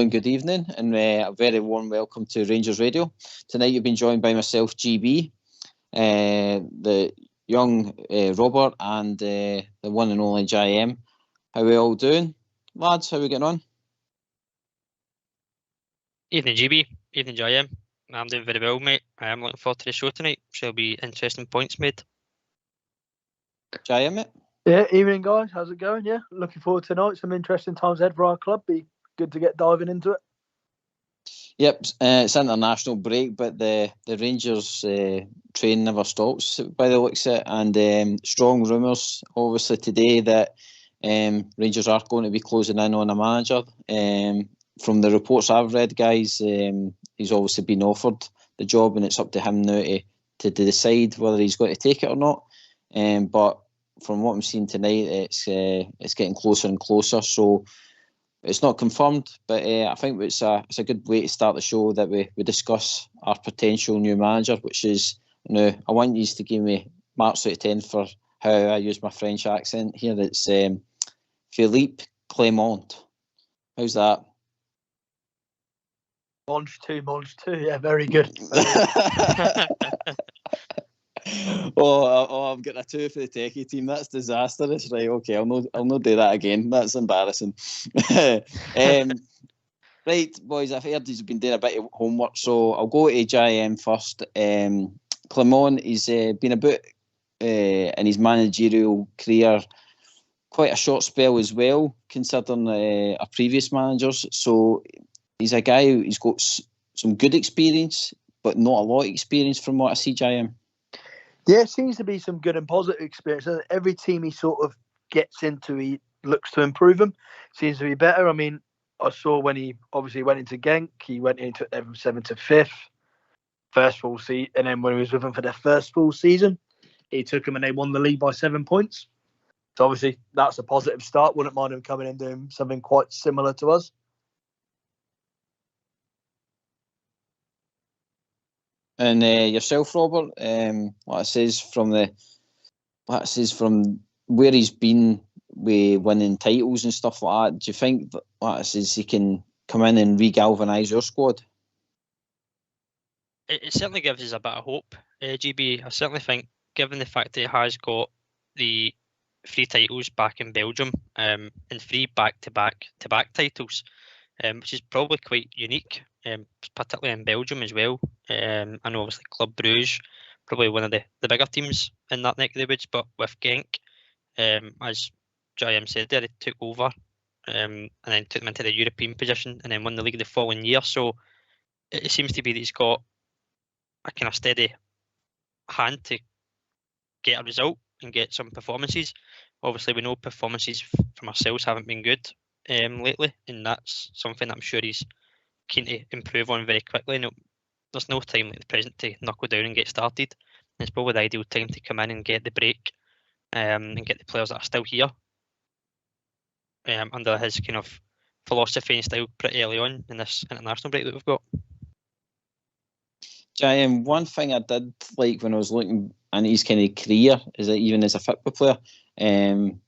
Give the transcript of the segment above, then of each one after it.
and good evening, and a very warm welcome to Rangers Radio. Tonight you've been joined by myself, GB, the young Robert, and the one and only JM. How are we all doing, lads? How are we getting on? Evening, GB. Evening, JM. I'm doing very well, mate. I am looking forward to the show tonight. There'll be interesting points made. JM, mate? Yeah, evening, guys. How's it going? Yeah, looking forward to tonight. Some interesting times ahead for our club. Be good to get diving into it. Yep, it's international break, but the Rangers train never stops by the looks of it, and strong rumours obviously today that Rangers are going to be closing in on a manager. From the reports I've read, guys, he's obviously been offered the job, and it's up to him now to decide whether he's going to take it or not. But from what I'm seeing tonight, it's getting closer and closer. So it's not confirmed, but I think it's a good way to start the show that we discuss our potential new manager, which is, I want you to give me marks out of 10 for how I use my French accent here. It's Philippe Clement. How's that? Monge 2. Yeah, very good. I'm getting a 2 for the techie team. That's disastrous. Right, okay, I'll not do that again. That's embarrassing. Right, boys, I've heard he's been doing a bit of homework, so I'll go to JM first. Clement, he's been about in his managerial career quite a short spell as well, considering our previous managers. So he's a guy who's got some good experience, but not a lot of experience from what I see, JM. Yeah, seems to be some good and positive experience. Every team he sort of gets into, he looks to improve them. Seems to be better. I mean, I saw when he obviously went into Genk, he went into it from 7th to 5th, first full season. And then when he was with them for their first full season, he took them and they won the league by 7 points. So obviously that's a positive start. Wouldn't mind him coming and doing something quite similar to us. And yourself, Robert, what it says from where he's been with winning titles and stuff like that, do you think that what it says he can come in and re-galvanise your squad? It certainly gives us a bit of hope, GB. I certainly think, given the fact that he has got the 3 titles back in Belgium, and 3 back-to-back titles, which is probably quite unique, particularly in Belgium as well. And obviously Club Brugge, probably one of the bigger teams in that neck of the woods. But with Genk, as JM said there, he took over and then took them into the European position and then won the league the following year. So it seems to be that he's got a kind of steady hand to get a result and get some performances. Obviously, we know performances from ourselves haven't been good lately, and that's something that I'm sure he's keen to improve on very quickly. No, there's no time like the present to knuckle down and get started. It's probably the ideal time to come in and get the break and get the players that are still here under his kind of philosophy and style pretty early on in this international break that we've got. JM, one thing I did like when I was looking at his kind of career is that even as a football player, and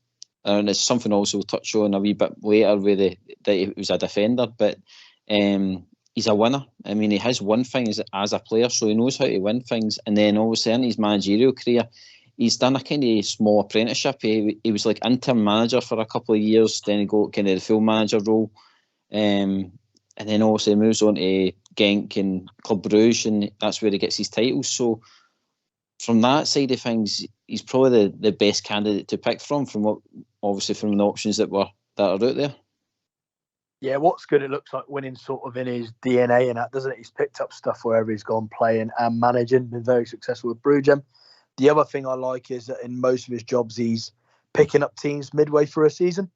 it's something also we'll touch on a wee bit later with that he was a defender, but he's a winner. I mean, he has won things as a player, so he knows how to win things. And then obviously in his managerial career, he's done a kind of small apprenticeship. He was like interim manager for a couple of years, then he got kind of the full manager role. And then obviously moves on to Genk and Club Brugge, and that's where he gets his titles. So from that side of things, he's probably the best candidate to pick from what obviously from the options that are out there. Yeah, what's good, it looks like winning sort of in his DNA and that, doesn't it? He's picked up stuff wherever he's gone playing and managing, been very successful with Brugge. The other thing I like is that in most of his jobs, he's picking up teams midway through a season,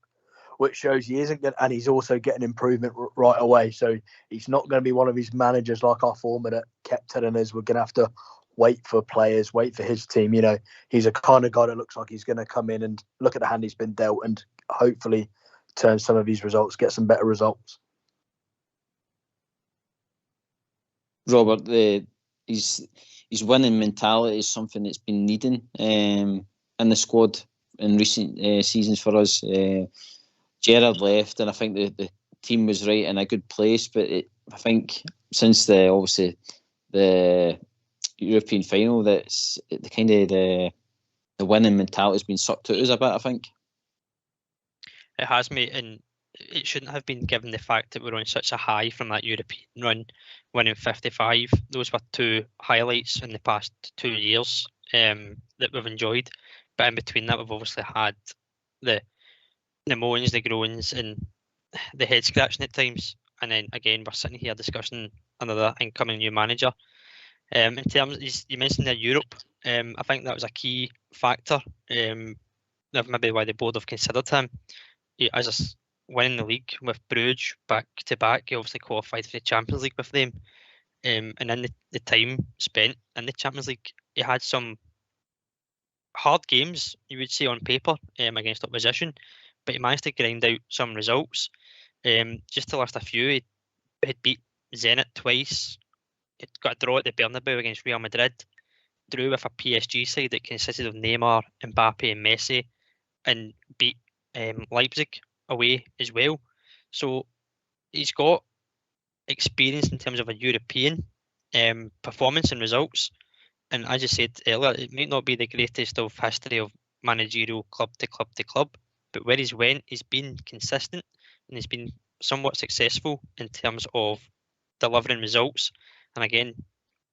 which shows he isn't good, and he's also getting improvement right away. So he's not going to be one of his managers like our former that kept telling us we're going to have to wait for players, wait for his team. You know, he's a kind of guy that looks like he's going to come in and look at the hand he's been dealt and hopefully turn some of his results, get some better results. Robert, his winning mentality is something that's been needing in the squad in recent seasons for us. Gerrard left, and I think the team was right in a good place, but I think since the European final, that's the kind of the winning mentality has been sucked out of us a bit, I think. It has, mate, and it shouldn't have been, given the fact that we're on such a high from that European run, winning 55. Those were two highlights in the past 2 years that we've enjoyed. But in between that, we've obviously had the moans, the groans, and the head scratching at times. And then again, we're sitting here discussing another incoming new manager. In terms, you mentioned Europe. I think that was a key factor. Maybe why the board have considered him. As winning the league with Bruges back to back, he obviously qualified for the Champions League with them. And in the time spent in the Champions League, he had some hard games, you would say, on paper against opposition, but he managed to grind out some results. Just to list a few, he had beat Zenit twice. He got a draw at the Bernabeu against Real Madrid. Drew with a PSG side that consisted of Neymar, Mbappe, and Messi, and beat Leipzig away as well. So he's got experience in terms of a European performance and results. And as you said earlier, it might not be the greatest of history of managerial club to club to club, but where he's went, he's been consistent and he's been somewhat successful in terms of delivering results. And again,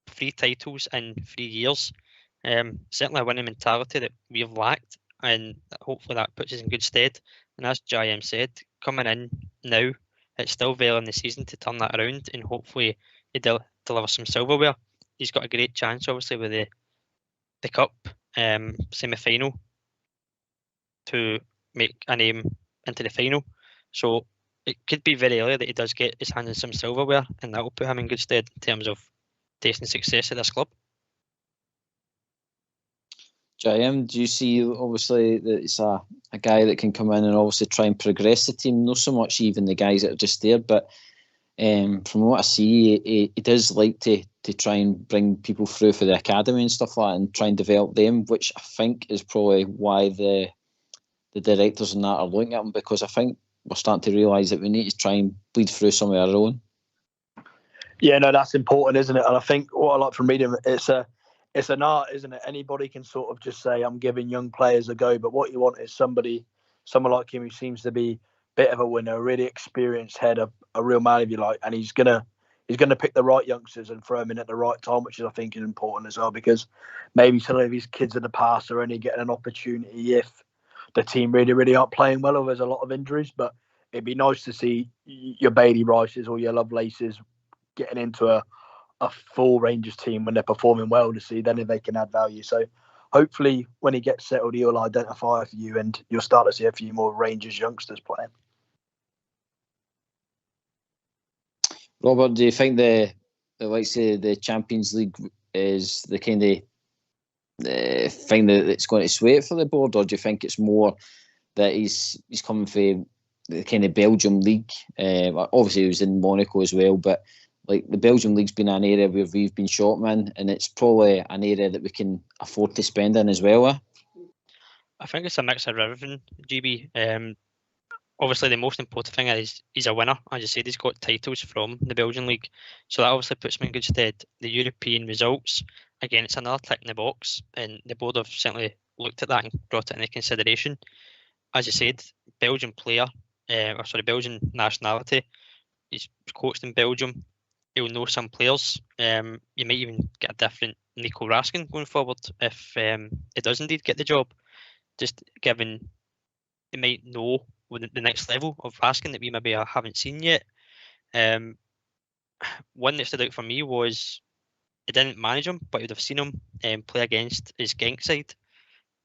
3 titles in 3 years. Certainly a winning mentality that we've lacked, and hopefully that puts us in good stead. And as JM said, coming in now, it's still early in the season to turn that around, and hopefully he deliver some silverware. He's got a great chance, obviously, with the cup semi-final to make a name into the final. So it could be very early that he does get his hands on some silverware, and that will put him in good stead in terms of tasting success at this club. JM, do you see, obviously, that it's a guy that can come in and obviously try and progress the team? Not so much even the guys that are just there, but from what I see, he does like to try and bring people through for the academy and stuff like that, and try and develop them, which I think is probably why the directors and that are looking at him, because I think we're starting to realise that we need to try and bleed through some of our own. Yeah, no, that's important, isn't it? And I think what I like from reading, it's an art, isn't it? Anybody can sort of just say, I'm giving young players a go, but what you want is someone like him who seems to be a bit of a winner, a really experienced head, a real man, if you like, and he's gonna pick the right youngsters and throw them in at the right time, which is, I think, important as well, because maybe some of these kids in the past are only getting an opportunity if the team really, really aren't playing well or there's a lot of injuries. But it'd be nice to see your Bailey Rices or your Lovelaces getting into a full Rangers team when they're performing well, to see then if they can add value. So hopefully when he gets settled, he'll identify for you and you'll start to see a few more Rangers youngsters playing. Robert, do you think the likes of the Champions League is the kind of thing that's going to sway it for the board, or do you think it's more that he's coming from the kind of Belgium league? Obviously he was in Monaco as well, but like the Belgium league's been an area where we've been shortmen, and it's probably an area that we can afford to spend in as well. I think it's a mix of everything, GB. Obviously, the most important thing is he's a winner. As you said, he's got titles from the Belgian league, so that obviously puts him in good stead. The European results, again, it's another tick in the box, and the board have certainly looked at that and brought it into consideration. As you said, Belgian player, Belgian nationality. He's coached in Belgium. He'll know some players. You might even get a different Nico Raskin going forward if he does indeed get the job. Just given he might know the next level of Raskin that we maybe haven't seen yet. One that stood out for me was he didn't manage him, but he would have seen him play against his Genk side.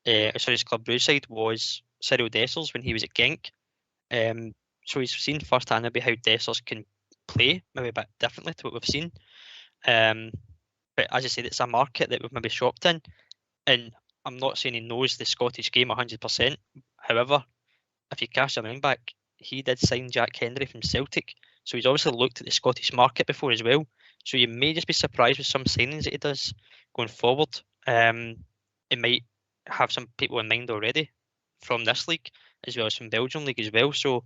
His Club Brugge side was Cyril Dessers when he was at Genk. So he's seen firsthand maybe how Dessers can play, maybe a bit differently to what we've seen. But as I said, it's a market that we've maybe shopped in, and I'm not saying he knows the Scottish game 100%. However, if you cast your mind back, he did sign Jack Hendry from Celtic, so he's obviously looked at the Scottish market before as well. So you may just be surprised with some signings that he does going forward. He might have some people in mind already from this league, as well as from Belgian league as well. So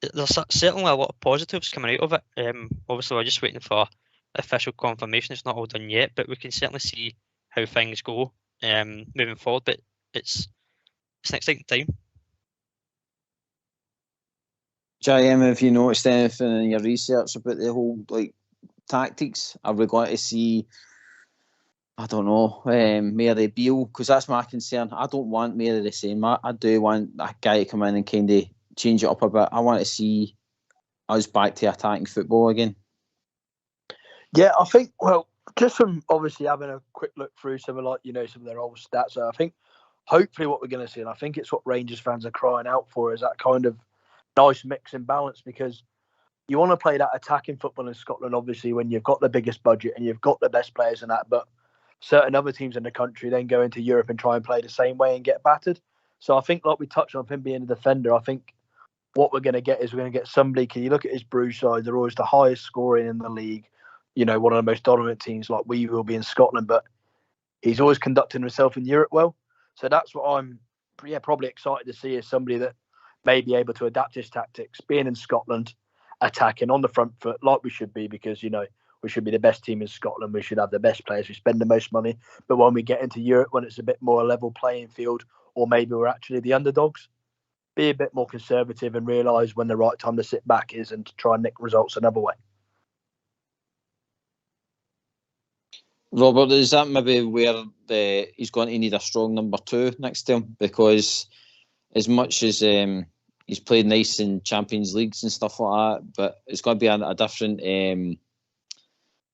there's certainly a lot of positives coming out of it. Obviously, we're just waiting for official confirmation. It's not all done yet, but we can certainly see how things go moving forward. But it's an exciting time. JM, have you noticed anything in your research about the whole tactics? Are we going to see, I don't know, Mary Beale? Because that's my concern. I don't want more of the same. I do want a guy to come in and kind of change it up a bit. I want to see us back to attacking football again. Yeah, I think, well, just from obviously having a quick look through some of some of their old stats, I think hopefully what we're going to see, and I think it's what Rangers fans are crying out for, is that kind of nice mix and balance, because you want to play that attacking football in Scotland, obviously, when you've got the biggest budget and you've got the best players and that, but certain other teams in the country then go into Europe and try and play the same way and get battered. So I think, like we touched on him being a defender, I think what we're going to get is we're going to get somebody, can you look at his Bruges side, they're always the highest scoring in the league, one of the most dominant teams like we will be in Scotland, but he's always conducting himself in Europe well. So that's what I'm probably excited to see, is somebody that may be able to adapt his tactics, being in Scotland, attacking on the front foot like we should be, because, we should be the best team in Scotland. We should have the best players. We spend the most money. But when we get into Europe, when it's a bit more level playing field, or maybe we're actually the underdogs, be a bit more conservative and realise when the right time to sit back is and to try and nick results another way. Robert, is that maybe where he's going to need a strong number 2 next to him? Because as much as he's played nice in Champions Leagues and stuff like that, but it's going to be a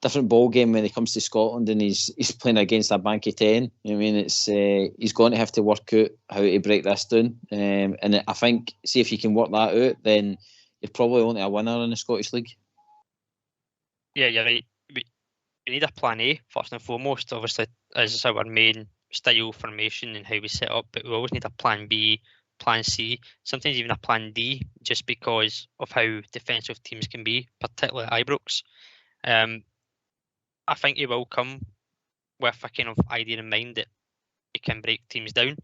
different ball game when it comes to Scotland, and he's playing against a bank of 10. I mean, it's he's going to have to work out how to break this down, and I think, see if you can work that out, then you're probably only a winner in the Scottish League. Yeah, you're right. We need a plan A first and foremost. Obviously, as our main style formation and how we set up, but we always need a plan B, plan C, sometimes even a plan D, just because of how defensive teams can be, particularly at Ibrox. I think he will come with a kind of idea in mind that he can break teams down.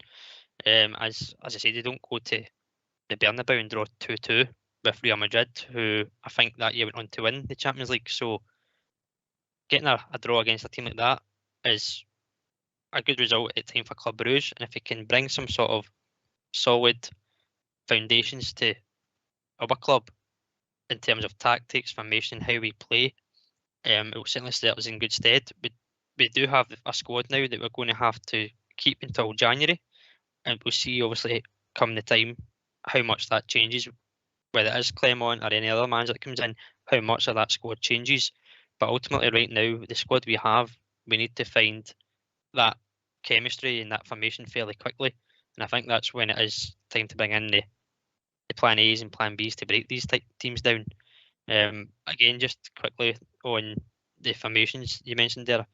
As I said, they don't go to the Bernabeu and draw 2-2 with Real Madrid, who I think that year went on to win the Champions League. So getting a draw against a team like that is a good result at the time for Club Brugge. And if he can bring some sort of solid foundations to our club in terms of tactics, formation, how we play, it will certainly set us in good stead. We do have a squad now that we're going to have to keep until January, and we'll see, obviously, come the time, how much that changes, whether it is Clement or any other manager that comes in, how much of that squad changes. But ultimately, right now, the squad we have, we need to find that chemistry and that formation fairly quickly. And I think that's when it is time to bring in the plan A's and plan B's to break these teams down. Again, just quickly on the formations you mentioned there.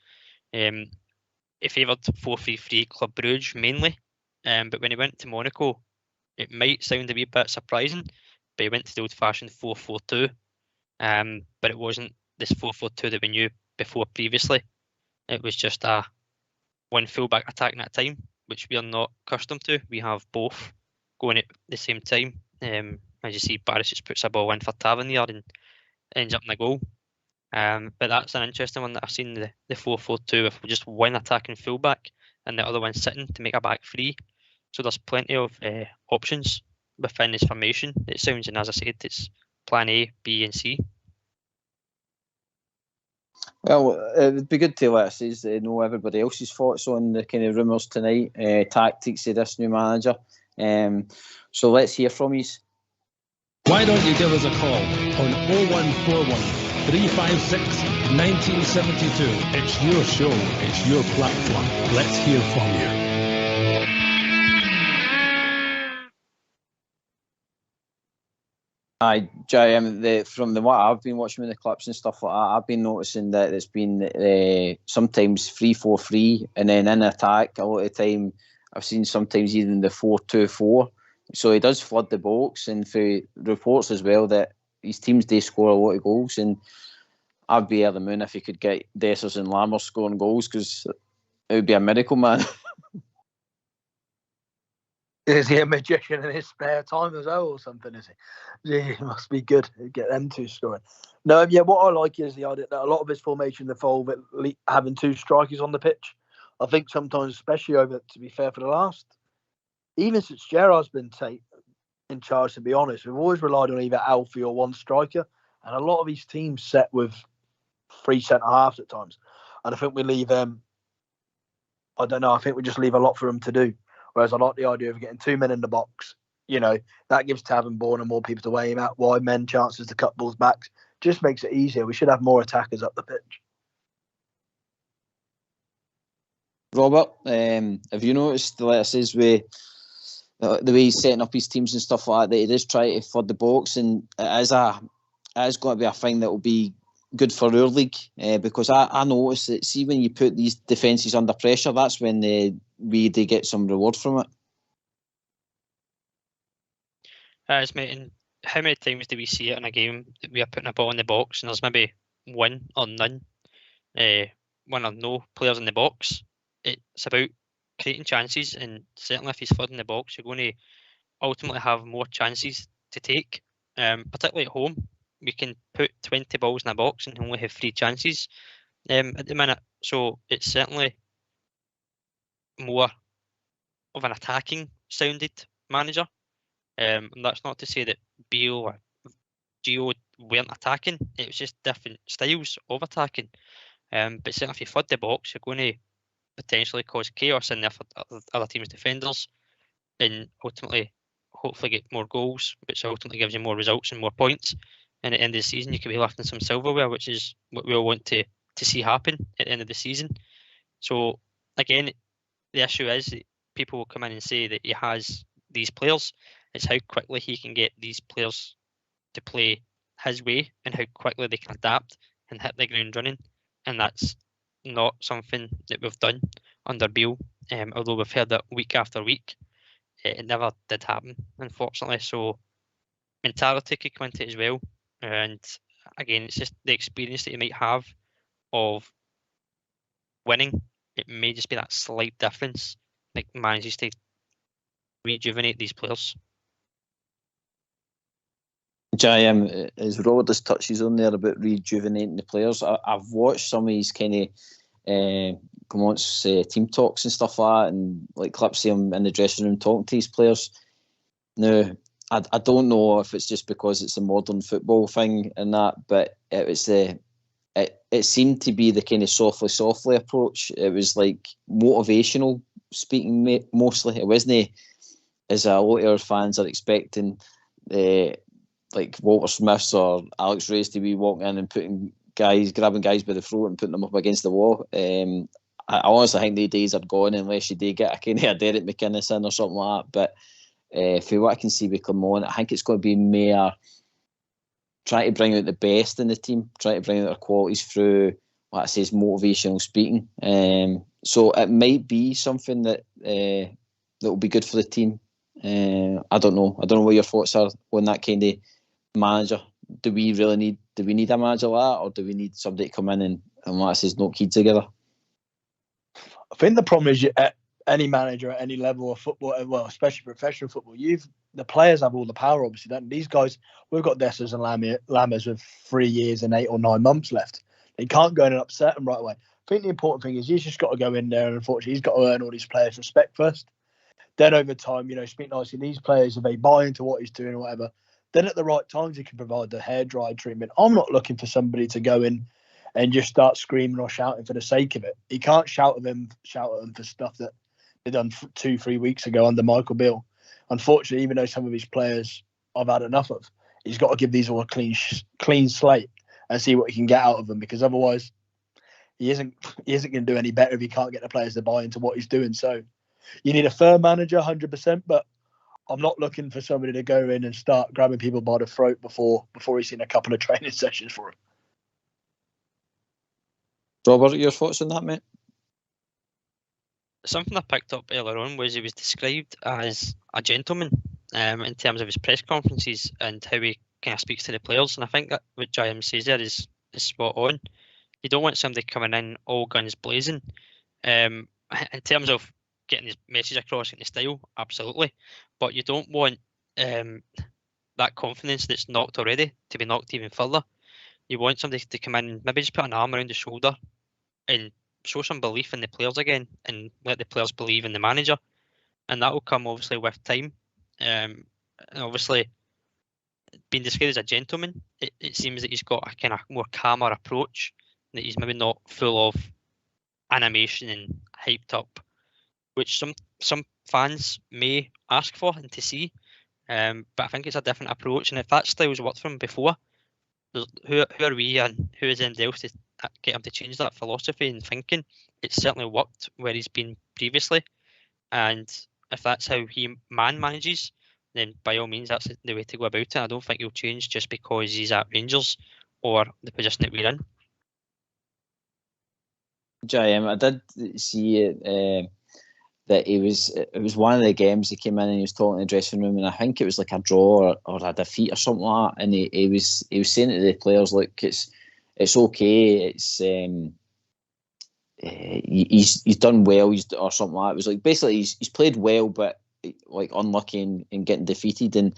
He favoured 4-3-3 Club Brugge mainly, but when he went to Monaco, it might sound a wee bit surprising, but he went to the old-fashioned 4-4-2, but it wasn't this 4-4-2 that we knew before previously. It was just a one full-back attacking at a time, which we are not accustomed to. We have both going at the same time. As you see, Barris just puts a ball in for Tavernier and ends up in the goal. But that's an interesting one that I've seen, the 4-4-2 with just one attacking fullback and the other one sitting to make a back three. So there's plenty of options within this formation, it sounds, and as I said, it's plan A, B and C. Well, it would be good to let us know everybody else's thoughts on the kind of rumours tonight, tactics of this new manager. So let's hear from you. Why don't you give us a call on 0141 356 1972. It's your show, it's your platform. Let's hear from you. Hi, Jay. From what I've been watching with the clips and stuff like that, I've been noticing that it's been sometimes 3-4-3, and then in attack a lot of the time I've seen sometimes even the 4-2-4. So he does flood the box, and through reports as well that his teams do score a lot of goals, and I'd be at the moon if he could get Dessers and Lammers scoring goals, because it would be a miracle, man. Is he a magician in his spare time as well, or something? Is he? Yeah, he must be good. Get them two scoring. No, yeah. What I like is the idea that a lot of his formation involve having two strikers on the pitch. I think sometimes, especially over, to be fair, for the last, even since Gerrard's been in charge, to be honest, we've always relied on either Alfie or one striker, and a lot of these teams set with three centre halves at times, and I think we leave I don't know. I think we just leave a lot for them to do. Whereas I like the idea of getting two men in the box. You know, that gives Tavern-Born and more people to aim at. Wide men chances to cut balls back. Just makes it easier. We should have more attackers up the pitch. Robert, have you noticed, like I says, the way he's setting up his teams and stuff like that he does try to flood the box, and it is going to be a thing that will be good for our league, because I noticed that, see, when you put these defences under pressure, that's when they get some reward from it. Mate, and how many times do we see it in a game that we are putting a ball in the box and there's maybe one or none, one or no players in the box? It's about creating chances, and certainly if he's flooding the box, you're going to ultimately have more chances to take. Particularly at home, we can put 20 balls in a box and only have 3 chances at the minute. So it's certainly more of an attacking sounded manager. And that's not to say that Beale or Gio weren't attacking. It was just different styles of attacking. But certainly if you flood the box, you're going to potentially cause chaos in there for other teams' defenders, and ultimately, hopefully get more goals, which ultimately gives you more results and more points. And at the end of the season, you could be lifting some silverware, which is what we all want to see happen at the end of the season. So again, the issue is that people will come in and say that he has these players. It's how quickly he can get these players to play his way and how quickly they can adapt and hit the ground running. And that's not something that we've done under Beale, although we've heard that week after week. It never did happen, unfortunately. So mentality could come into it as well. And again, it's just the experience that you might have of winning. It may just be that slight difference that manages to rejuvenate these players. JM, as Robert just touches on there about rejuvenating the players, I've watched some of his kind of comments, team talks and stuff like that, and like clips of him in the dressing room talking to his players. Now, I don't know if it's just because it's a modern football thing and that, but it seemed to be the kind of softly approach. It was like motivational speaking mostly. It wasn't as a lot of our fans are expecting, like Walter Smiths or Alex Reyes to be walking in and grabbing guys by the throat and putting them up against the wall. I honestly think the days are gone unless you do get a kind of a Derek McInnes in or something like that. But for what I can see with Clermont, I think it's going to be more trying to bring out the best in the team, trying to bring out their qualities through what I say is motivational speaking. So it might be something that will be good for the team. I don't know what your thoughts are on that kind of manager. Do we need a manager like that, or do we need somebody to come in and what I say is knock kids together? I think the problem is any manager at any level of football, well, especially professional football, the players have all the power, obviously. Don't these guys? We've got Dessers and Lammers with 3 years and 8 or 9 months left. They can't go in and upset them right away. I think the important thing is he's just got to go in there, and unfortunately, he's got to earn all these players' respect first. Then over time, speak nicely. These players, if they buy into what he's doing or whatever, then at the right times he can provide the hairdryer treatment. I'm not looking for somebody to go in and just start screaming or shouting for the sake of it. He can't shout at them for stuff that they done 2-3 weeks ago under Michael Beale. Unfortunately, even though some of his players I've had enough of, he's got to give these all a clean slate and see what he can get out of them, because otherwise he isn't going to do any better if he can't get the players to buy into what he's doing. So you need a firm manager, 100%, but I'm not looking for somebody to go in and start grabbing people by the throat before he's seen a couple of training sessions for him. Robert, your thoughts on that, mate? Something I picked up earlier on was he was described as a gentleman in terms of his press conferences and how he kind of speaks to the players. And I think that what JM says there is spot on. You don't want somebody coming in all guns blazing. In terms of getting his message across in the style, absolutely. But you don't want that confidence that's knocked already to be knocked even further. You want somebody to come in and maybe just put an arm around the shoulder and show some belief in the players again and let the players believe in the manager. And that will come obviously with time. And obviously, being described as a gentleman, it seems that he's got a kind of more calmer approach, that he's maybe not full of animation and hyped up, which some fans may ask for and to see. But I think it's a different approach, and if that style's worked for him before, who are we and who is anybody else to get him to change that philosophy and thinking? It's certainly worked where he's been previously, and if that's how he manages, then by all means that's the way to go about it. I don't think he'll change just because he's at Rangers or the position that we're in. I did see it. That it was one of the games he came in and he was talking in the dressing room, and I think it was like a draw or a defeat or something like that, and he was saying to the players, look, it's okay, it's he's done well, or something like that. It was like basically he's played well but like unlucky in getting defeated, and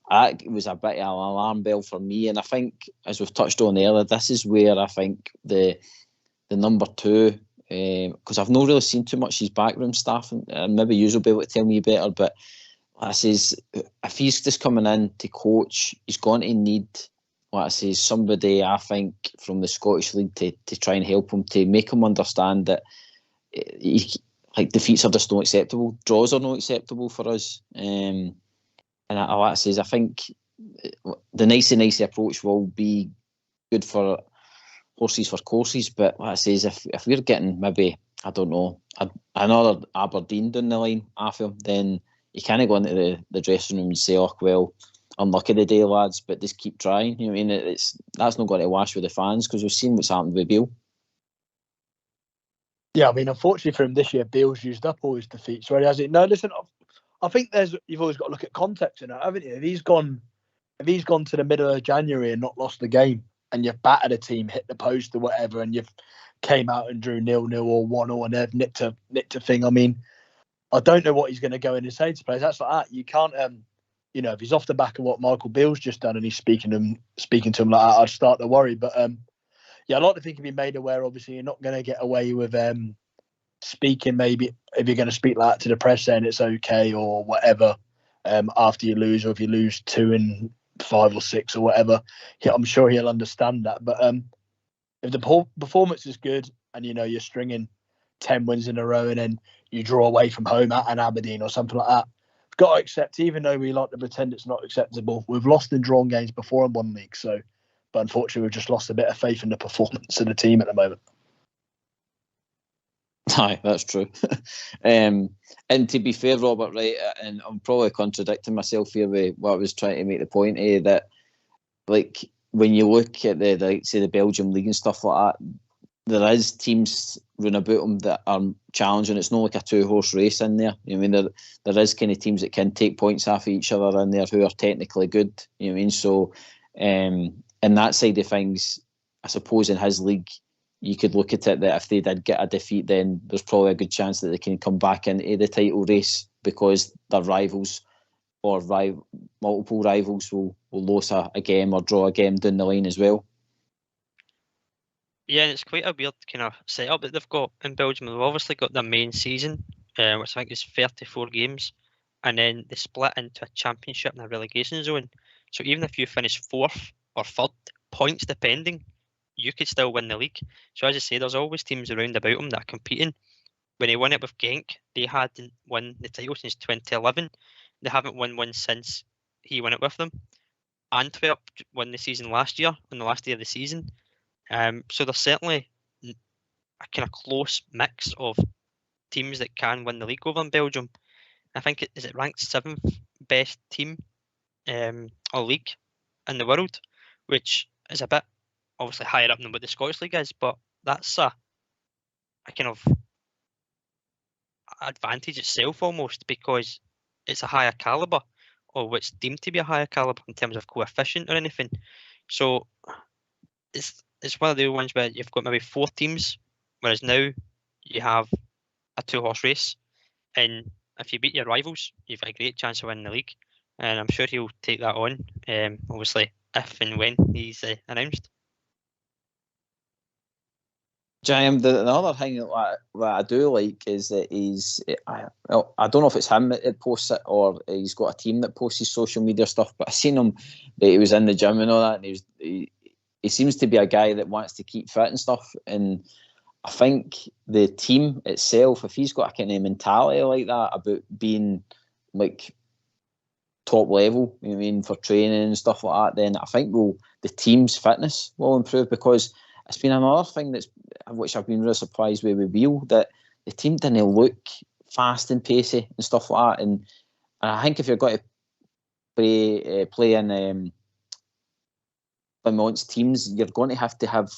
that was a bit of an alarm bell for me. And I think, as we've touched on earlier, this is where I think the number two, because I've not really seen too much his backroom staff, and maybe you will be able to tell me better, but I says, if he's just coming in to coach, he's going to need, what I say, somebody, I think, from the Scottish League to try and help him, to make him understand that defeats are just not acceptable, draws are not acceptable for us. And I says, I think the nicey approach will be good for horses for courses, but what I say is, if we're getting maybe, I don't know, another Aberdeen down the line after him, then you can't go into the dressing room and say, oh, well, unlucky the day, lads, but just keep trying. You know what I mean? That's not going to wash with the fans, because we've seen what's happened with Beale. Yeah, I mean, unfortunately for him this year, Beale's used up all his defeats, right? Has it? No, listen, I think you've always got to look at context in that, haven't you? If he's gone to the middle of January and not lost the game, and you've battered a team, hit the post or whatever, and you've came out and drew 0-0 or 1-0 and they've nicked a thing. I mean, I don't know what he's going to go in and say to players. That's like that. You can't, if he's off the back of what Michael Beale's just done and he's speaking to him like that, I'd start to worry. But I'd like to think he'd be made aware. Obviously, you're not going to get away with speaking. Maybe if you're going to speak like that to the press, saying it's okay or whatever, after you lose, or if you lose 2-5 or 6 or whatever, I'm sure he'll understand that. But if the performance is good and you're stringing 10 wins in a row and then you draw away from home at an Aberdeen or something like that, we've got to accept, even though we like to pretend it's not acceptable, we've lost and drawn games before in one league. So, but unfortunately, we've just lost a bit of faith in the performance of the team at the moment. Aye, that's true. And to be fair, Robert, right, and I'm probably contradicting myself here with what I was trying to make the point, that like when you look at the Belgium league and stuff like that, there is teams running about them that are challenging. It's not like a 2-horse race in there. You know what I mean? There is kind of teams that can take points off each other in there who are technically good. You know what I mean? So, in that side of things, I suppose in his league, you could look at it that if they did get a defeat, then there's probably a good chance that they can come back into the title race, because their rivals or multiple rivals will lose a game or draw a game down the line as well. Yeah, and it's quite a weird kind of setup that they've got in Belgium. They've obviously got their main season, which I think is 34 games, and then they split into a championship and a relegation zone. So even if you finish 4th or 3rd, points depending, you could still win the league. So as I say, there's always teams around about them that are competing. When he won it with Genk, they hadn't won the title since 2011. They haven't won one since he won it with them. Antwerp won the season last year, on the last day of the season. So there's certainly a kind of close mix of teams that can win the league over in Belgium. I think it ranked 7th best team or league in the world, which is a bit obviously higher up than what the Scottish League is, but that's a kind of advantage itself almost, because it's a higher calibre, or what's deemed to be a higher calibre in terms of coefficient or anything. So it's one of the ones where you've got maybe 4 teams, whereas now you have a 2-horse race. And if you beat your rivals, you've got a great chance of winning the league. And I'm sure he'll take that on, obviously, if and when he's announced. Jim, the other thing that I do like is that I don't know if it's him that posts it or he's got a team that posts his social media stuff, but I seen him that he was in the gym and all that, and he seems to be a guy that wants to keep fit and stuff. And I think the team itself, if he's got a kind of mentality like that about being like top level, you know what I mean, for training and stuff like that, then I think the team's fitness will improve, because it's been another thing which I've been really surprised with Beale, that the team didn't look fast and pacey and stuff like that. And I think if you're going to play in Vermont's teams, you're going to have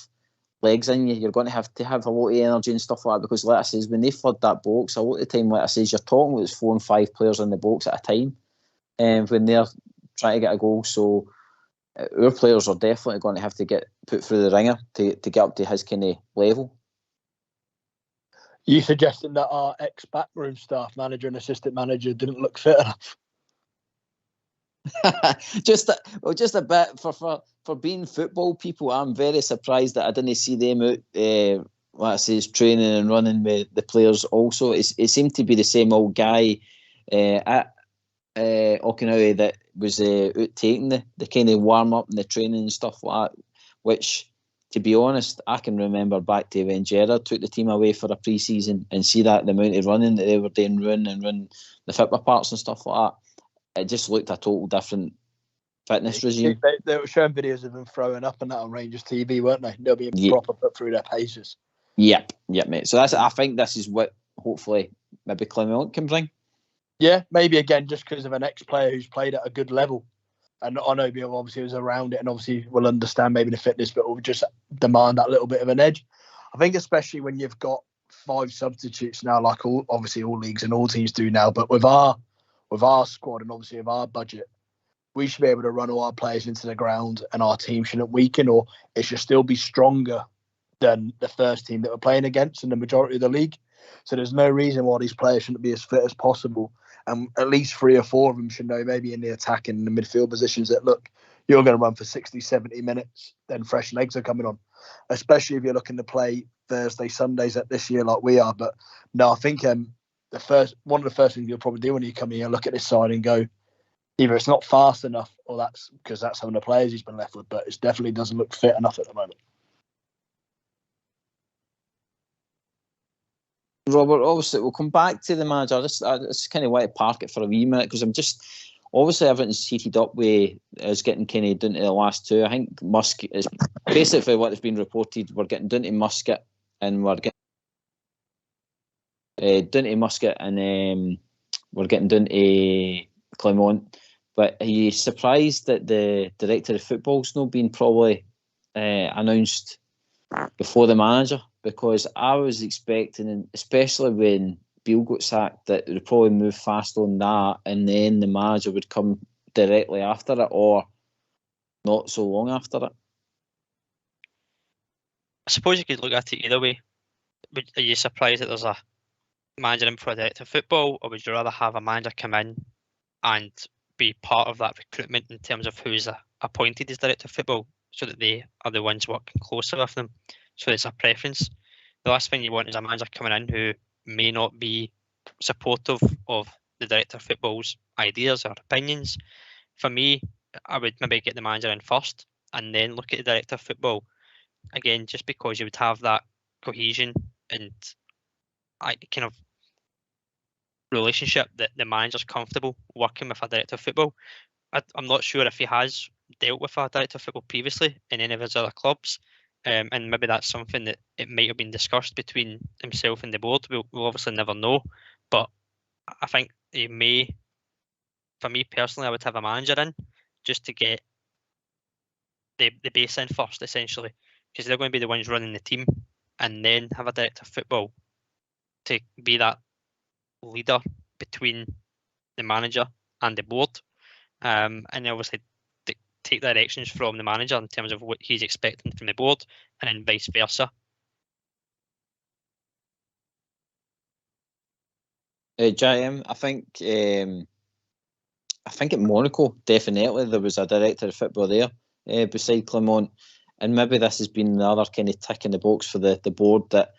legs in you. You're going to have a lot of energy and stuff like that, because, like I says, when they flood that box, a lot of the time, like I says, you're talking about 4 and 5 players in the box at a time, when they're trying to get a goal. So our players are definitely going to have to get put through the ringer to get up to his kind of level. You suggesting that our ex-backroom staff, manager and assistant manager, didn't look fit enough? just a bit for being football people. I'm very surprised that I didn't see them out, like I say, training and running with the players. Also, it seemed to be the same old guy at Okinawa that was out taking the kind of warm up and the training and stuff like that. Which, to be honest, I can remember back to when Gerrard took the team away for a pre-season and see that the amount of running that they were doing, run the football parts and stuff like that. It just looked a total different fitness regime. They were showing videos of them throwing up and that on Rangers TV, weren't they? They'll be proper put through their paces. Yep, mate. So I think this is what hopefully maybe Clement can bring. Yeah, maybe again just because of an ex-player who's played at a good level. And I know Bill obviously was around it and obviously will understand maybe the fitness, but will just demand that little bit of an edge. I think especially when you've got 5 substitutes now, like all leagues and all teams do now, but with our squad and obviously with our budget, we should be able to run all our players into the ground and our team shouldn't weaken, or it should still be stronger than the first team that we're playing against in the majority of the league. So there's no reason why these players shouldn't be as fit as possible. And at least 3 or 4 of them should know, maybe in the attack and the midfield positions, that, look, you're going to run for 60, 70 minutes, then fresh legs are coming on, especially if you're looking to play Thursday, Sundays at this year like we are. But no, I think one of the first things you'll probably do when you come here, look at this side and go, either it's not fast enough or that's because that's some of the players he's been left with, but it definitely doesn't look fit enough at the moment. Robert, obviously, we'll come back to the manager. I just kind of want to park it for a wee minute, because I'm just, obviously, everything's heated up with us getting kind of down to the last 2. I think Muscat is basically what has been reported. We're getting down to Muscat and we're getting down to Muscat and we're getting down to Clermont. But are you surprised that the director of football's not been probably announced before the manager? Because I was expecting, especially when Beale got sacked, that they'd probably move fast on that and then the manager would come directly after it, or not so long after it. I suppose you could look at it either way. Are you surprised that there's a manager in for a director of football, or would you rather have a manager come in and be part of that recruitment in terms of who's appointed as director of football, so that they are the ones working closer with them? So it's a preference. The last thing you want is a manager coming in who may not be supportive of the director of football's ideas or opinions. For me, I would maybe get the manager in first and then look at the director of football. Again, just because you would have that cohesion and kind of relationship that the manager's comfortable working with a director of football. I'm not sure if he has dealt with a director of football previously in any of his other clubs. And maybe that's something that it might have been discussed between himself and the board. We'll obviously never know. But I think he may, for me personally, I would have a manager in just to get the base in first, essentially. Because they're going to be the ones running the team, and then have a director of football to be that leader between the manager and the board. And obviously take directions from the manager in terms of what he's expecting from the board, and then vice versa. JM, I think at Monaco, definitely there was a director of football there beside Clement, and maybe this has been the other kind of tick in the box for the board that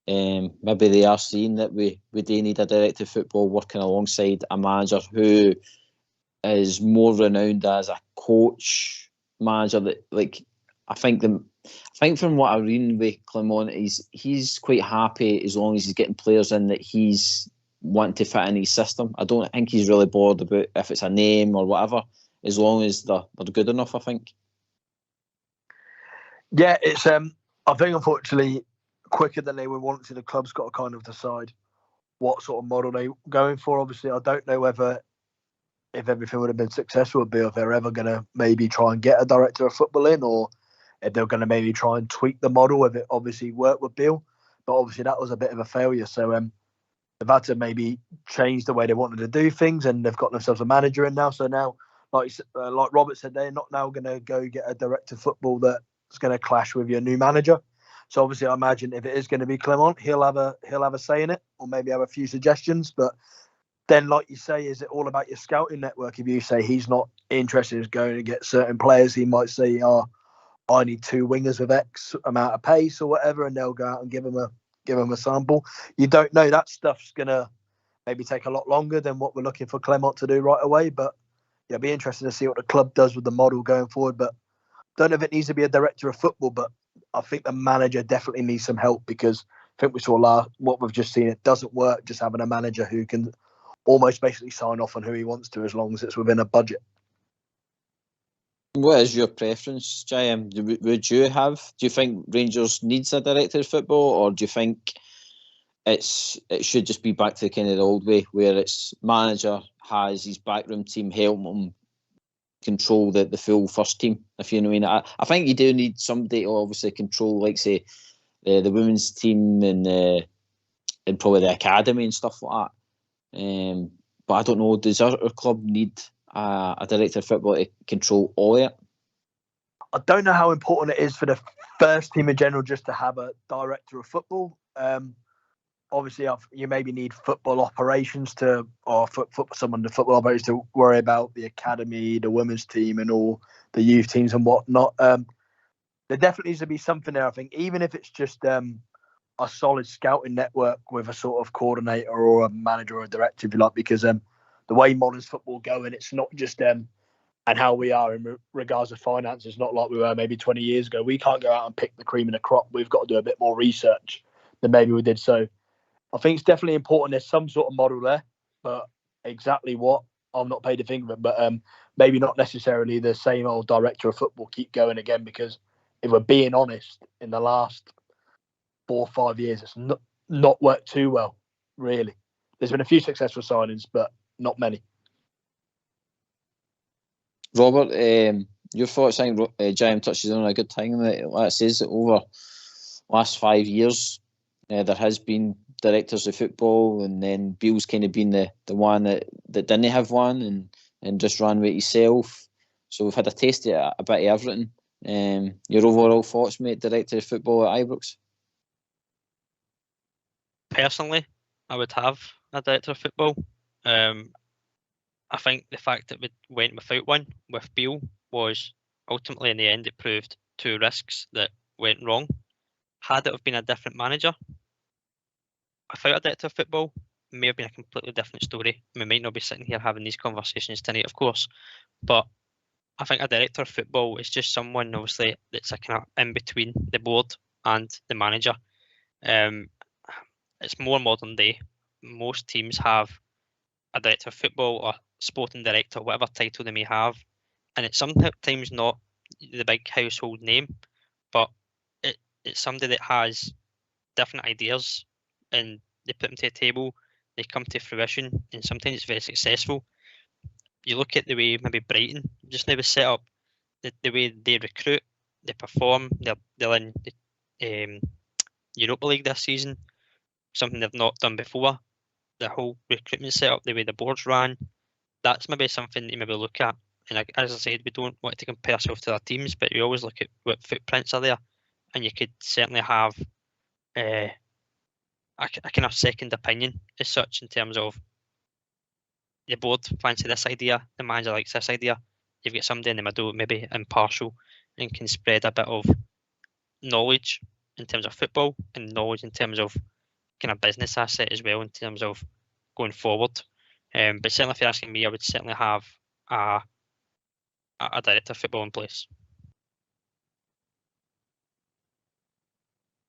maybe they are seeing that we do need a director of football working alongside a manager who is more renowned as a coach manager. That, like, I think from what I've read with Clement, he's quite happy as long as he's getting players in that he's wanting to fit in his system. I don't think he's really bothered about if it's a name or whatever, as long as they're good enough, I think. Yeah, it's I think unfortunately quicker than they would want to, the club's got to kind of decide what sort of model they're going for. Obviously, I don't know whether if everything would have been successful, would be if they're ever going to maybe try and get a director of football in, or if they're going to maybe try and tweak the model if it obviously worked with Bill. But obviously that was a bit of a failure. So they've had to maybe change the way they wanted to do things, and they've got themselves a manager in now. So now, like Robert said, they're not now going to go get a director of football that's going to clash with your new manager. So obviously, I imagine if it is going to be Clement, he'll have a say in it, or maybe have a few suggestions. But then, like you say, is it all about your scouting network? If you say he's not interested in going to get certain players, he might say, "Oh, I need 2 wingers with X amount of pace or whatever," and they'll go out and give him a sample. You don't know. That stuff's gonna maybe take a lot longer than what we're looking for Clement to do right away. But yeah, it'll be interesting to see what the club does with the model going forward. But don't know if it needs to be a director of football, but I think the manager definitely needs some help, because I think we saw what we've just seen. It doesn't work just having a manager who can almost basically sign off on who he wants to, as long as it's within a budget. What is your preference, JM? Do you think Rangers needs a director of football, or do you think it should just be back to kind of the old way, where it's manager has his backroom team help him control the full first team, if you know what I mean? I think you do need somebody to obviously control, like, say, the women's team and probably the academy and stuff like that. But I don't know, does our club need a director of football to control all of it? I don't know how important it is for the first team in general just to have a director of football. Obviously, you maybe need football operations someone to football operations to worry about the academy, the women's team, and all the youth teams and whatnot. There definitely needs to be something there, I think, even if it's just a solid scouting network with a sort of coordinator or a manager or a director, if you like, because the way modern football going, it's not just and how we are in regards to finances, not like we were maybe 20 years ago. We can't go out and pick the cream of the crop. We've got to do a bit more research than maybe we did. So I think it's definitely important there's some sort of model there, but exactly what, I'm not paid to think of it. But maybe not necessarily the same old director of football keep going again, because if we're being honest, in the last 4 or 5 years, it's not worked too well, really. There's been a few successful signings, but not many. Robert, your thoughts? I think Jim touches on a good thing. Like it says, over last 5 years, there has been directors of football, and then Bill's kind of been the one that didn't have one and just ran with himself. So we've had a taste of a bit of everything. Your overall thoughts, mate, director of football at Ibrox? Personally, I would have a director of football. I think the fact that we went without one with Beale was ultimately, in the end, it proved 2 risks that went wrong. Had it have been a different manager, without a director of football, it may have been a completely different story. We might not be sitting here having these conversations tonight, of course, but I think a director of football is just someone, obviously, that's a kind of in between the board and the manager. It's more modern day. Most teams have a director of football or sporting director, whatever title they may have, and it's sometimes not the big household name, but it's somebody that has different ideas and they put them to the table, they come to fruition, and sometimes it's very successful. You look at the way maybe Brighton just now was set up, the way they recruit, they perform, they're in the Europa League this season, something they've not done before. The whole recruitment setup, the way the board's ran, that's maybe something you maybe look at. And as I said, we don't want to compare ourselves to other teams, but we always look at what footprints are there. And you could certainly have a kind of second opinion as such, in terms of the board fancy this idea, the manager likes this idea. You've got somebody in the middle, maybe impartial, and can spread a bit of knowledge in terms of football and knowledge in terms of kind of business asset as well, in terms of going forward. But certainly, if you're asking me, I would certainly have a director of football in place.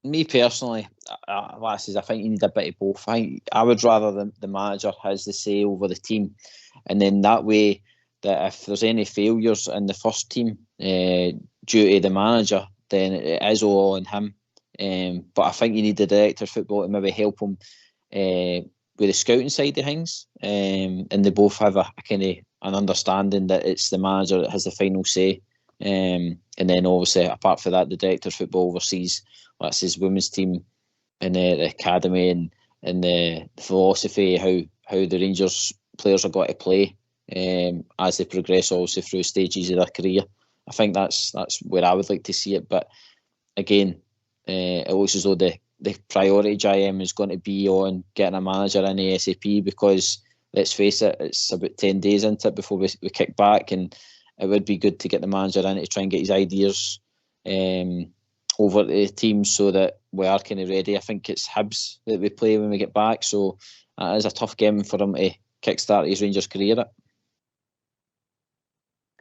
Me personally, I think you need a bit of both. I would rather the manager has the say over the team, and then that way, that if there's any failures in the first team due to the manager, then it is all on him. But I think you need the director of football to maybe help him with the scouting side of things, and they both have a kind of an understanding that it's the manager that has the final say. And then obviously, apart from that, the director of football oversees, that's his women's team and the academy and the philosophy, how the Rangers players are going to play as they progress also through stages of their career. I think that's where I would like to see it. But again, it looks as though the priority GM is going to be on getting a manager in ASAP, because let's face it, it's about 10 days into it before we kick back, and it would be good to get the manager in to try and get his ideas over to the team so that we are kind of ready. I think it's Hibs that we play when we get back, so it is a tough game for him to kickstart his Rangers career.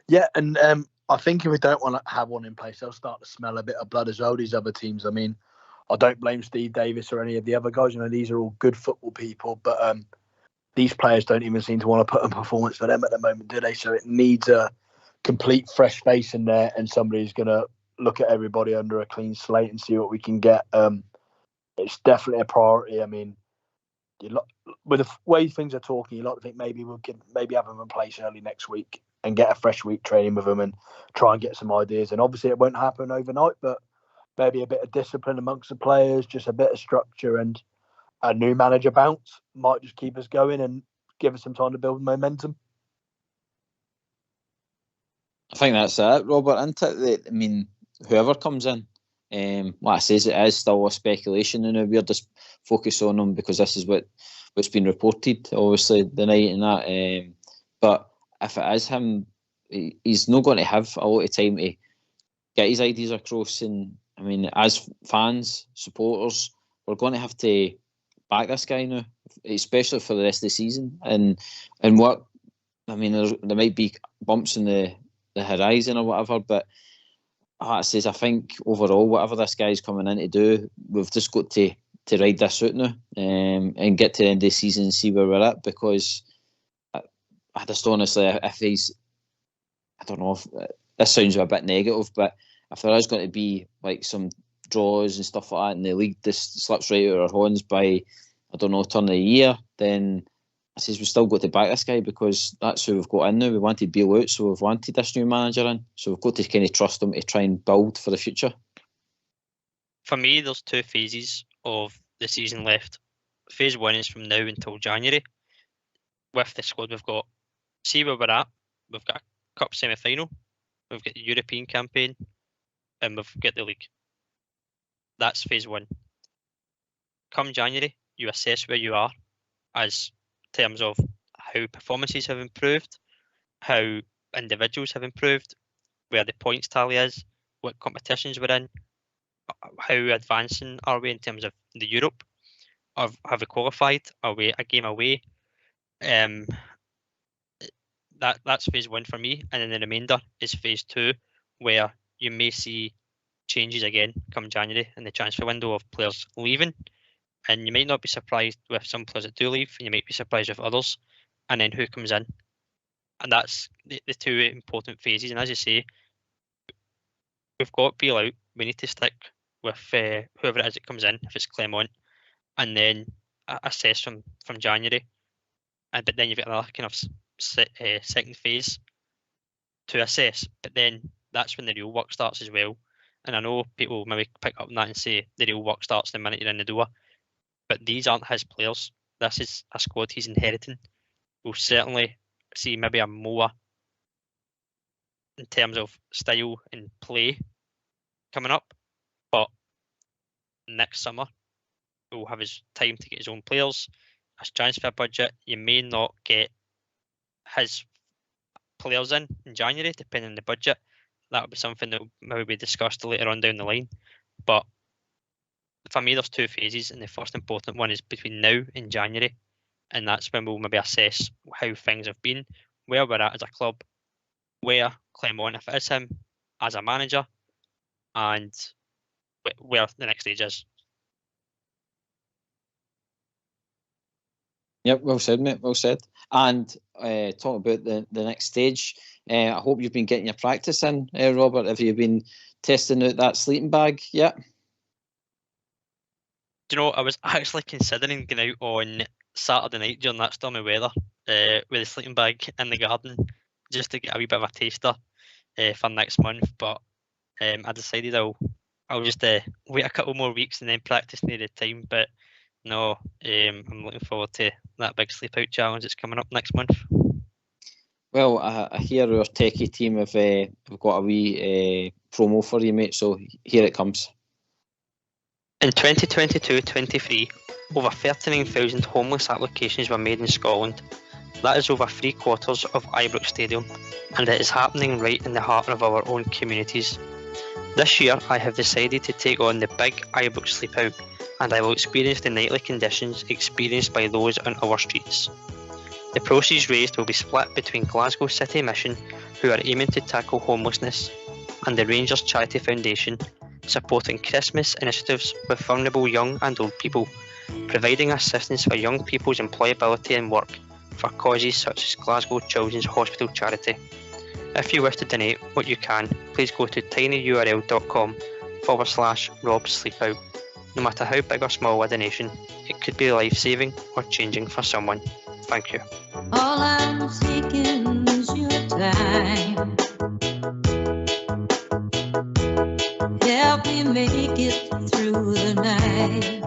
Yeah, and I think if we don't want to have one in place, they'll start to smell a bit of blood as well, these other teams. I mean, I don't blame Steve Davis or any of the other guys. You know, these are all good football people, but these players don't even seem to want to put a performance for them at the moment, do they? So it needs a complete fresh face in there, and somebody who's going to look at everybody under a clean slate and see what we can get. It's definitely a priority. I mean, with the way things are talking, you like to think maybe we could have them in place early next week and get a fresh week training with them and try and get some ideas. And obviously it won't happen overnight, but maybe a bit of discipline amongst the players, just a bit of structure, and a new manager bounce might just keep us going and give us some time to build momentum. I think that's it, Robert, isn't it? I mean, whoever comes in, like I says, it is still a speculation, and we're just focus on them because this is what's been reported, obviously, the night and that. But if it is him, he's not going to have a lot of time to get his ideas across. And I mean, as fans, supporters, we're going to have to back this guy now, especially for the rest of the season. And what I mean, there might be bumps in the horizon or whatever, but I think overall, whatever this guy's coming in to do, we've just got to ride this out now and get to the end of the season and see where we're at, because I just honestly, if he's, I don't know if this sounds a bit negative, but if there is going to be like some draws and stuff like that and the league just slips right out of our hands by, I don't know, turn of the year, then we've still got to back this guy, because that's who we've got in now. We wanted Beale out, so we've wanted this new manager in. So we've got to kind of trust him to try and build for the future. For me, there's two phases of the season left. Phase one is from now until January. With the squad we've got, see where we're at. We've got a cup semi-final, we've got the European campaign, and we've got the league. That's phase one. Come January, you assess where you are as terms of how performances have improved, how individuals have improved, where the points tally is, what competitions we're in, how advancing are we in terms of the Europe, have we qualified, are we a game away? That's phase one for me, and then the remainder is phase two, where you may see changes again come January in the transfer window of players leaving. And you might not be surprised with some players that do leave, and you might be surprised with others, and then who comes in. And that's the two important phases. And as you say, we've got Beale out. We need to stick with whoever it is that comes in, if it's Clement, and then assess from January. But then you've got another kind of second phase to assess. But then that's when the real work starts as well. And I know people maybe pick up on that and say the real work starts the minute you're in the door. But these aren't his players. This is a squad he's inheriting. We'll certainly see maybe a more in terms of style and play coming up. But next summer, will have his time to get his own players, his transfer budget. You may not get his players in January, depending on the budget. That would be something that will maybe be discussed later on down the line. But for me, there's two phases, and the first important one is between now and January, and that's when we'll maybe assess how things have been, where we're at as a club, where Clement, if it is him, as a manager, and where the next stage is. Yep, well said, mate. Well said. And talking about the next stage, I hope you've been getting your practice in, Robert. Have you been testing out that sleeping bag yet? Do you know, I was actually considering going out on Saturday night during that stormy weather with a sleeping bag in the garden, just to get a wee bit of a taster for next month. But I decided I'll just wait a couple more weeks and then practice near the time. But no, I'm looking forward to that big sleep out challenge that's coming up next month. Well, I hear our techie team have got a wee promo for you, mate. So here it comes. In 2022-23, over 39,000 homeless applications were made in Scotland. That is over 3/4 of Ibrox Stadium, and it is happening right in the heart of our own communities. This year, I have decided to take on the big Ibrox Sleep Out, and I will experience the nightly conditions experienced by those on our streets. The proceeds raised will be split between Glasgow City Mission, who are aiming to tackle homelessness, and the Rangers Charity Foundation, supporting Christmas initiatives with vulnerable young and old people, providing assistance for young people's employability and work for causes such as Glasgow Children's Hospital Charity. If you wish to donate what you can, please go to tinyurl.com/Rob Sleepout. No matter how big or small a donation, it could be life-saving or changing for someone. Thank you. All I'm seeking is your time. Help me make it through the night.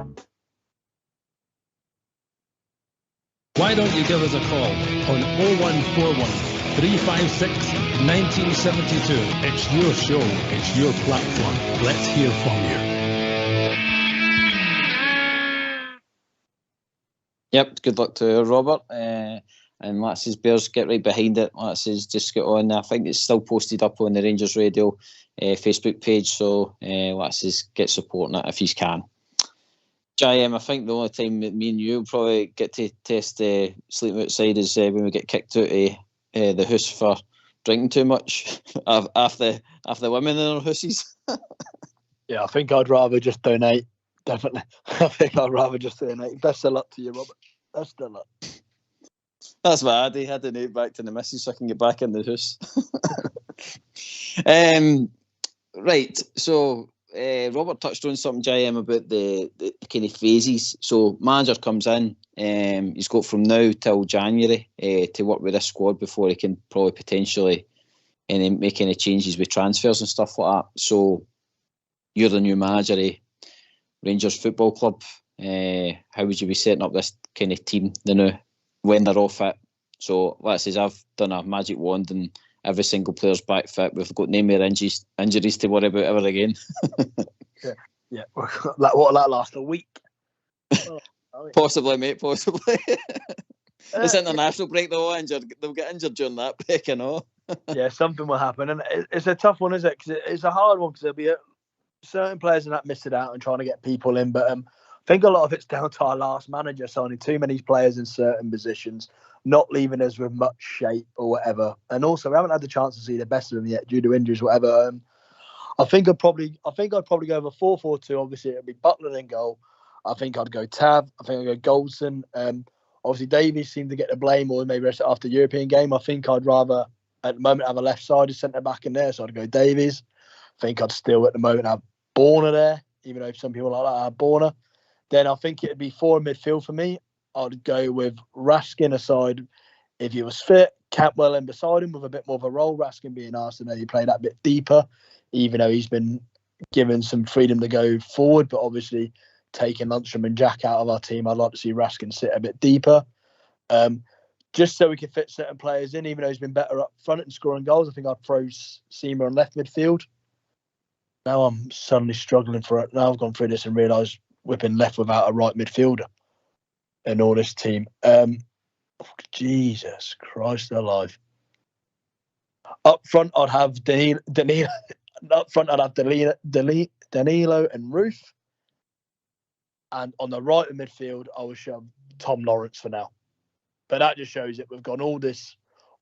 Why don't you give us a call on 0141 356 1972. It's your show, it's your platform. Let's hear from you. Yep, good luck to Robert. And Lats's Bears get right behind it. Lats's just get on. I think it's still posted up on the Rangers Radio Facebook page, so Lats's get supporting it if he can. JM, I think the only time that me and you will probably get to test sleeping outside is when we get kicked out of the house for drinking too much after women in our houses. Yeah, I think I'd rather just donate. Definitely. I think I'd rather just donate. Best of luck to you, Robert. Best of luck. That's what I did. I donate back to the missus so I can get back in the house. Right, so Robert touched on something, JM, about the kind of phases. So manager comes in, he's got from now till January to work with this squad before he can probably potentially make any changes with transfers and stuff like that. So you're the new manager of Rangers Football Club. How would you be setting up this kind of team when they're all fit? So let's say I've done a magic wand and every single player's back fit. We've got no more injuries to worry about ever again. Yeah. What will that last, a week? Possibly, mate. Possibly. It's international break though. They'll get injured during that break, you know. Yeah, something will happen, and it's a tough one, isn't it? Because it's a hard one because there'll be certain players that missed it out and trying to get people in, but I think a lot of it's down to our last manager signing too many players in certain positions, not leaving us with much shape or whatever. And also, we haven't had the chance to see the best of them yet due to injuries, whatever. I think I'd probably go over 4-4-2. Obviously, it'd be Butler in goal. I think I'd go Tav. I think I'd go Goldson. Obviously, Davies seemed to get the blame, or maybe after the European game. I think I'd rather, at the moment, have a left-sided centre-back in there, so I'd go Davies. I think I'd still, at the moment, have Borna there, even though some people like that have Borna. Then I think it'd be 4 in midfield for me. I'd go with Raskin aside if he was fit, Cantwell in beside him with a bit more of a role. Raskin being asked to maybe play that bit deeper, even though he's been given some freedom to go forward. But obviously, taking Lundstrom and Jack out of our team, I'd like to see Raskin sit a bit deeper. Just so we can fit certain players in, even though he's been better up front and scoring goals. I think I'd throw Seamer on left midfield. Now I'm suddenly struggling for it. Now I've gone through this and realised we've been left without a right midfielder in all this team. Jesus Christ alive. Up front, I'd have Danilo. Up front, I'd have Danilo and Ruth. And on the right of midfield, I would shove Tom Lawrence for now. But that just shows that we've got all these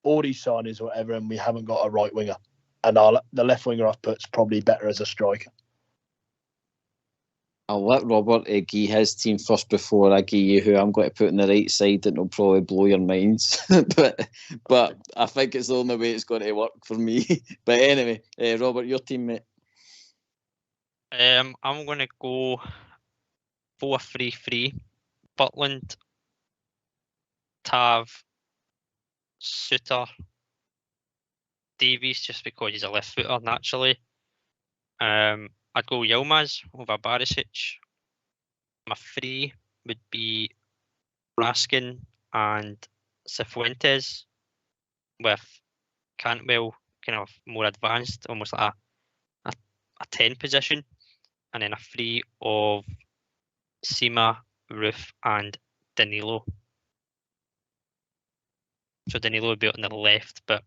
signings or whatever, and we haven't got a right winger. And the left winger I've put's probably better as a striker. I'll let Robert give his team first before I give you who I'm going to put on the right side. That will probably blow your minds, but I think it's the only way it's going to work for me. But anyway, Robert, your team, mate. I'm going to go 4-3-3. Butland, Tav, Suter, Davies, just because he's a left footer naturally. I'd go Yilmaz over Barisic. My 3 would be Raskin and Cifuentes, with Cantwell kind of more advanced, almost like a 10 position, and then a 3 of Sima, Roof and Danilo. So Danilo would be on the left, but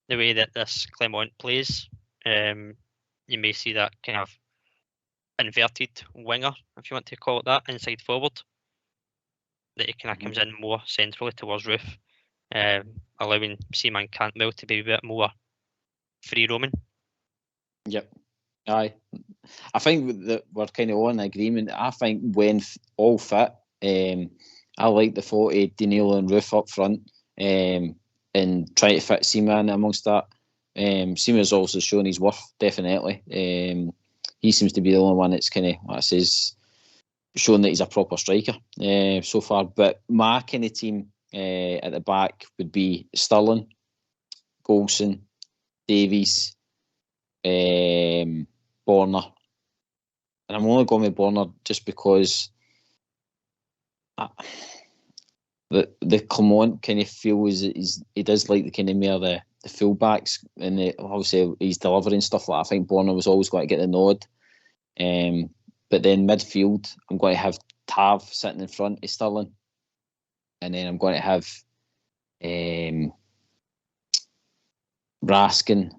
the way that this Clement plays, you may see that kind of inverted winger, if you want to call it that, inside forward, that he kind of comes in more centrally towards Roof, allowing Seaman Cantwell to be a bit more free roaming. Yep. Aye. I think that we're kind of on agreement. I think when all fit, I like the 40 Danilo and Roof up front, and try to fit Seaman amongst that. Seaman's also shown his worth, definitely. He seems to be the only one that's kind of, like I says, shown that he's a proper striker so far. But my kind of team at the back would be Sterling, Golson, Davies, Borna. And I'm only going with Borna just because the Clement kind of feels he does like the kind of more the fullbacks, and obviously he's delivering stuff like that. I think Borna was always going to get the nod. But then midfield, I'm going to have Tav sitting in front of Sterling, and then I'm going to have Raskin,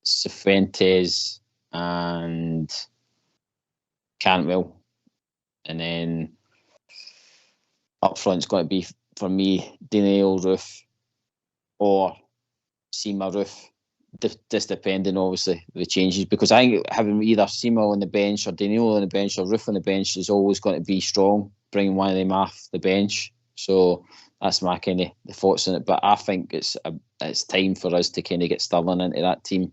Cifuentes, and Cantwell, and then up front it's going to be for me Danilo, Roof, or Sima, Roof. Just depending, obviously, the changes, because I think having either Sima on the bench or Danilo on the bench or Roof on the bench is always going to be strong, bringing one of them off the bench. So that's my kind of the thoughts on it. But I think it's time for us to kind of get Sterling into that team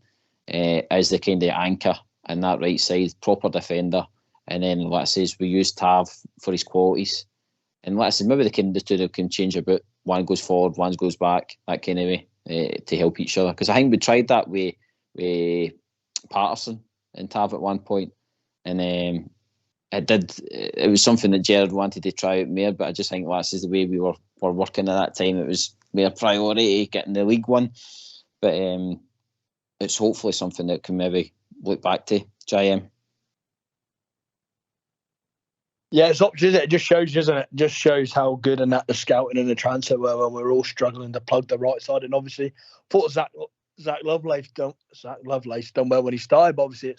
as the kind of anchor in that right side, proper defender. And then, like I say, we use Tav for his qualities. And like I say, maybe the two of them can change a bit. One goes forward, one goes back, that kind of way. To help each other, because I think we tried that with Patterson and Tav at one point, and it was something that Gerard wanted to try out more, but I just think that's the way we were working at that time. It was more priority getting the league one, but it's hopefully something that can maybe look back to JM. Yeah, it's options. It just shows, doesn't it? Just shows how good and that the scouting and the transfer were when we're all struggling to plug the right side. And obviously, thought Zach Lovelace done well when he started. But obviously,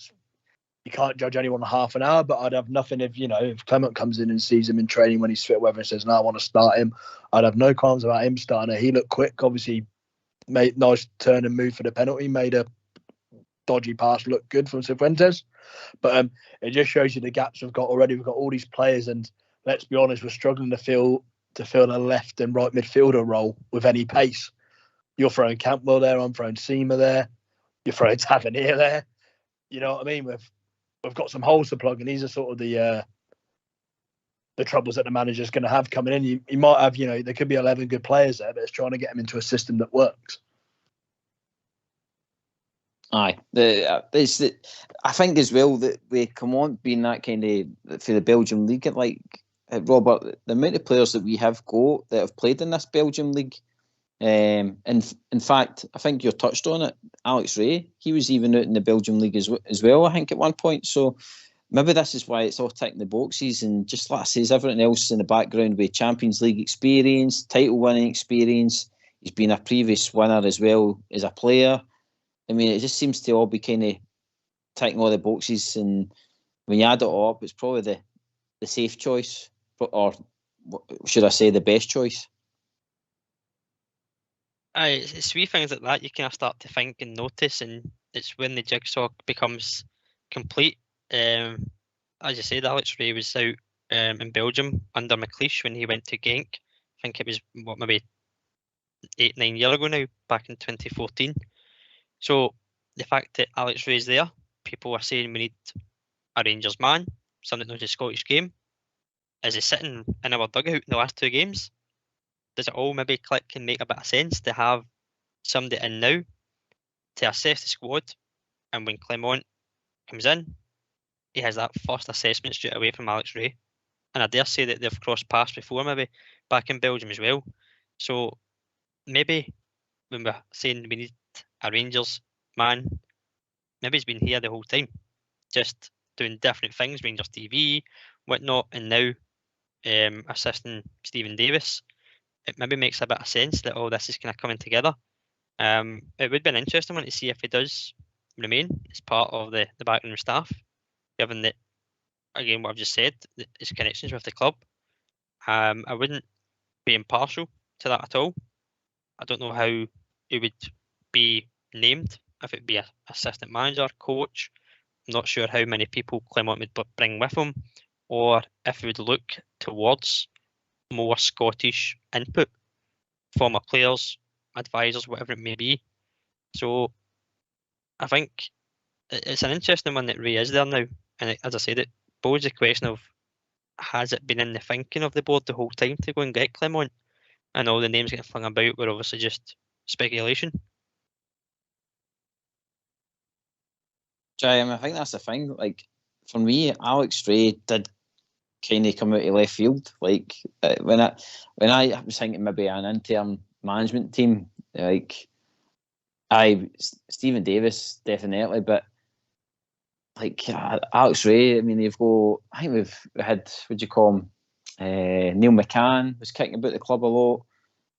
you can't judge anyone in half an hour. But I'd have nothing if Clement comes in and sees him in training when he's fit, whether and says, "No, I want to start him." I'd have no qualms about him starting. He looked quick. Obviously, made nice turn and move for the penalty. Made a dodgy pass look good from Cifuentes. But it just shows you the gaps we've got already. We've got all these players, and let's be honest, we're struggling to fill a left and right midfielder role with any pace. You're throwing Campbell there, I'm throwing Seamer there, you're throwing Tavernier there. You know what I mean? We've got some holes to plug, and these are sort of the troubles that the manager's going to have coming in. You might have, there could be 11 good players there, but it's trying to get them into a system that works. Aye, I think as well that we come on being that kind of for the Belgium league, like Robert, the amount of players that we have got that have played in this Belgium league In fact, I think you touched on it. Alex Rae, he was even out in the Belgium league as well, I think, at one point. So maybe this is why it's all ticking the boxes. And just like I say, everything else in the background with Champions League experience, title winning experience. He's been a previous winner as well as a player. I mean, it just seems to all be kind of ticking all the boxes. And when you add it all up, it's probably the safe choice, or should I say the best choice. It's wee things like that you kind of start to think and notice, and it's when the jigsaw becomes complete. As you said, Alex Rae was out in Belgium under McLeish when he went to Genk. I think it was maybe 8-9 years ago now, back in 2014. So the fact that Alex Rae's there, people are saying we need a Rangers man, something that knows the Scottish game. Is he sitting in our dugout in the last 2 games? Does it all maybe click and make a bit of sense to have somebody in now to assess the squad? And when Clement comes in, he has that first assessment straight away from Alex Rae. And I dare say that they've crossed paths before, maybe back in Belgium as well. So maybe when we're saying we need a Rangers man, maybe he's been here the whole time, just doing different things, Rangers TV, whatnot, and now assisting Stephen Davis. It maybe makes a bit of sense that all this is kind of coming together. It would be an interesting one to see if he does remain as part of the backroom staff, given that, again, what I've just said, his connections with the club. I wouldn't be impartial to that at all. I don't know how he would be named, if it would be an assistant manager, coach. I'm not sure how many people Clement would bring with him, or if he would look towards more Scottish input, former players, advisors, whatever it may be. So I think it's an interesting one that Rae is there now. And as I said, it poses the question of, has it been in the thinking of the board the whole time to go and get Clement? And all the names getting flung about were obviously just speculation. I think that's the thing. Like, for me, Alex Rae did kind of come out of left field. Like, when I was thinking maybe an interim management team, like, Stephen Davis definitely, but like Alex Rae, I mean, I think we've had, what do you call him, Neil McCann was kicking about the club a lot.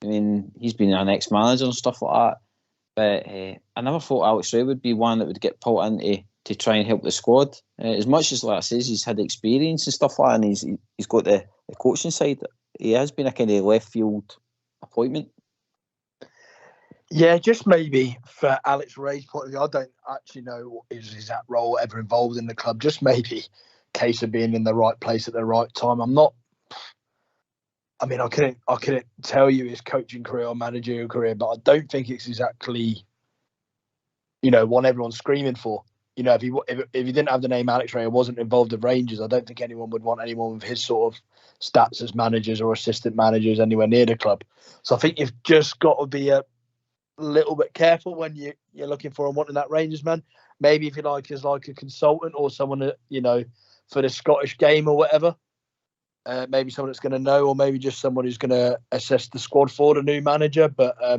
I mean, he's been an ex-manager and stuff like that. But I never thought Alex Rae would be one that would get pulled into to try and help the squad. As much as, like I says, he's had experience and stuff like that, and he's got the coaching side, he has been a kind of left field appointment. Yeah, just maybe for Alex Rae's point of view, I don't actually know what his exact role ever involved in the club. Just maybe a case of being in the right place at the right time. I couldn't tell you his coaching career or managerial career, but I don't think it's exactly, one everyone's screaming for. If he didn't have the name Alex Rae or wasn't involved with Rangers, I don't think anyone would want anyone with his sort of stats as managers or assistant managers anywhere near the club. So I think you've just got to be a little bit careful when you're looking for and wanting that Rangers man. Maybe if you like, as like a consultant or someone that, for the Scottish game or whatever. Maybe someone that's going to know, or maybe just someone who's going to assess the squad for the new manager. But I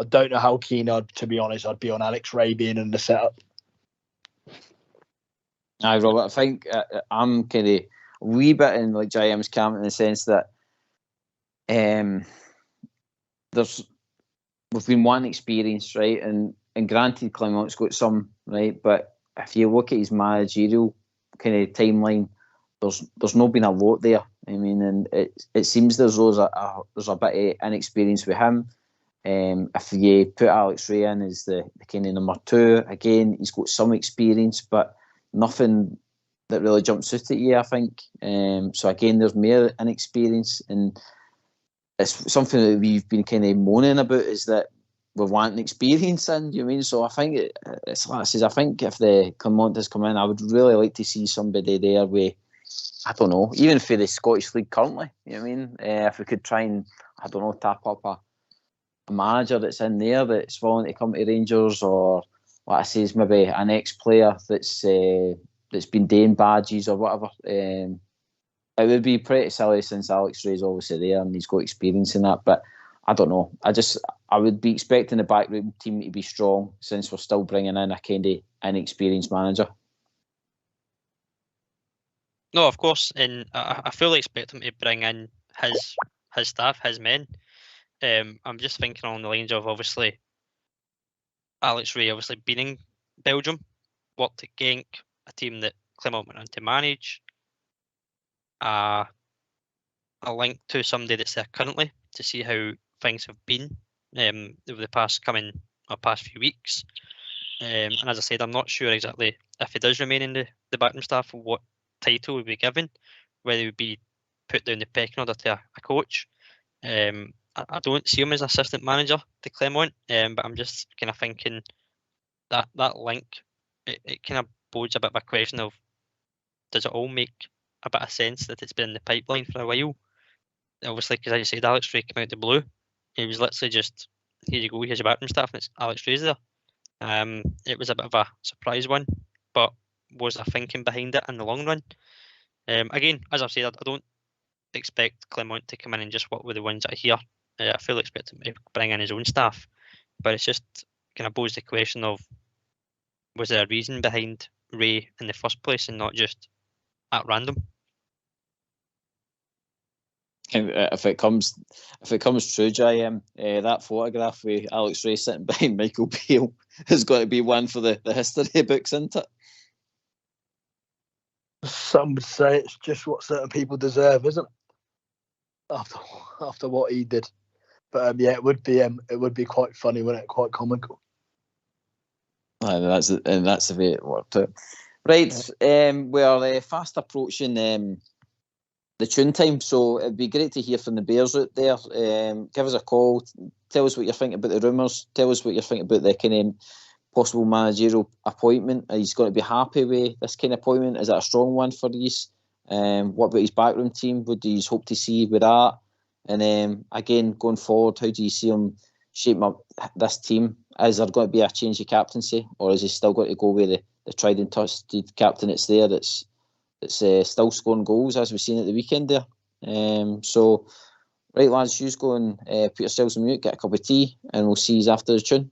don't know how keen to be honest, I'd be on Alex Rae being in the setup. Aye, Robert, I think I'm kind of a wee bit in like JM's camp in the sense that we've been one experience, right? And granted, Clement's got some, right? But if you look at his managerial kind of timeline, there's not been a lot there. I mean, and it seems there's a bit of inexperience with him. If you put Alex Rae in as the kind of number 2, again, he's got some experience, but nothing that really jumps out at you, I think. So again, there's more inexperience, and it's something that we've been kind of moaning about, is that we're wanting experience in, you know what I mean? So I think it's like I says, I think if the Clement has come in, I would really like to see somebody there with, I don't know, even for the Scottish League currently, you know what I mean? If we could try and, I don't know, tap up a manager that's in there that's willing to come to Rangers, or like I say, is maybe an ex-player that's been doing badges or whatever. It would be pretty silly since Alex Rae's obviously there and he's got experience in that. But I don't know. I would be expecting the backroom team to be strong since we're still bringing in a kind of inexperienced manager. No, of course, and I fully expect him to bring in his staff, his men. I'm just thinking along the lines of, obviously, Alex Rae obviously been in Belgium, worked at Genk, a team that Clement went on to manage. A link to somebody that's there currently to see how things have been over the past few weeks. And as I said, I'm not sure exactly if he does remain in the backroom staff, what title would be given, whether he would be put down the pecking order to a coach. I don't see him as assistant manager to Clement, but I'm just kind of thinking that link, it kind of bodes a bit of a question of, does it all make a bit of sense that it's been in the pipeline for a while? Obviously, because as you said, Alex Rae came out the blue. He was literally just, here you go, here's your backroom staff, and it's Alex Rae's there. It was a bit of a surprise one, but was there thinking behind it in the long run? Again, as I've said, I don't expect Clement to come in and just work with the ones that are here. I fully expect him to bring in his own staff, but it's just kind of posed the question of, was there a reason behind Rae in the first place and not just at random? If it comes true, JM, that photograph with Alex Rae sitting behind Michael Beale has got to be one for the history books, isn't it? Some would say it's just what certain people deserve, isn't it? After what he did, but yeah, it would be quite funny, wouldn't it? Quite comical. And that's the way it worked out. Right, we're fast approaching the tune time, so it'd be great to hear from the Bears out there. Give us a call, tell us what you're thinking about the rumours, tell us what you're thinking about the kind of possible managerial appointment. Are you going to be happy with this kind of appointment? Is that a strong one for you? What about his backroom team? What do you hope to see with that? And again, going forward, how do you see him shaping up this team? Is there going to be a change of captaincy, or is he still going to go with the tried and trusted captain that's there, that's still scoring goals, as we've seen at the weekend there? So, right, lads, you go and put yourselves on mute, get a cup of tea, and we'll see you after the tune.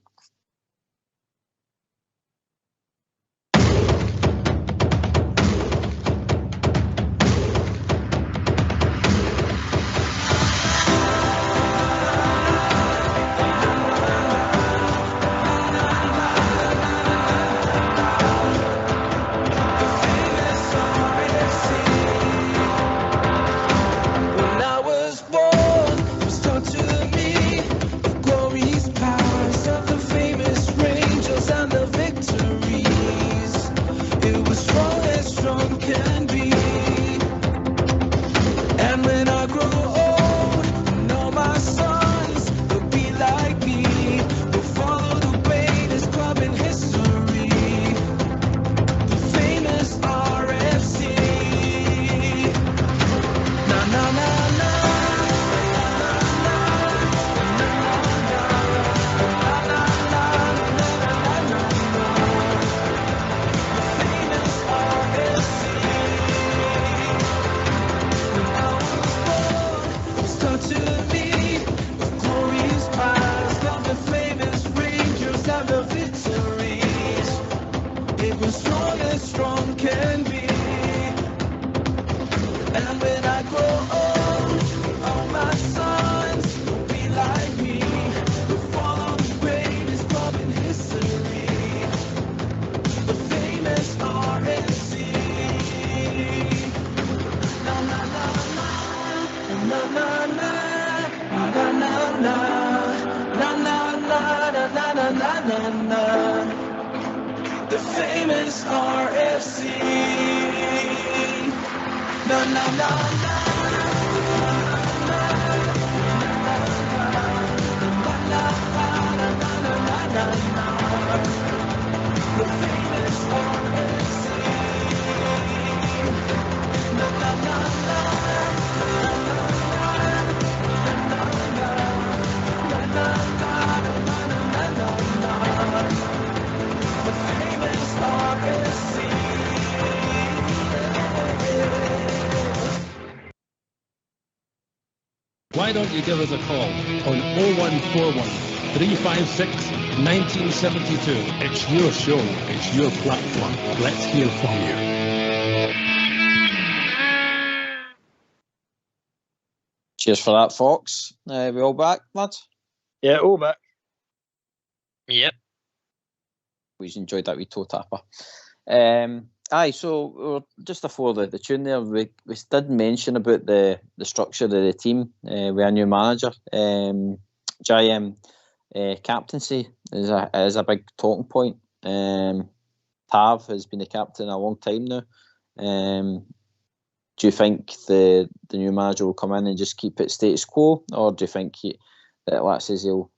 The famous RFC. Na na na na. The famous RFC. Na na na na. Why don't you give us a call on 0141 356 1972. It's your show, it's your platform. Let's hear from you. Cheers for that, Fox. We all back, lads? Yeah, all back. Yep. We enjoyed that wee toe tapper. So just before the tune there, we did mention about the structure of the team with a new manager. JM captaincy is a big talking point. Tav has been the captain a long time now. Do you think the new manager will come in and just keep it status quo, or do you think he'll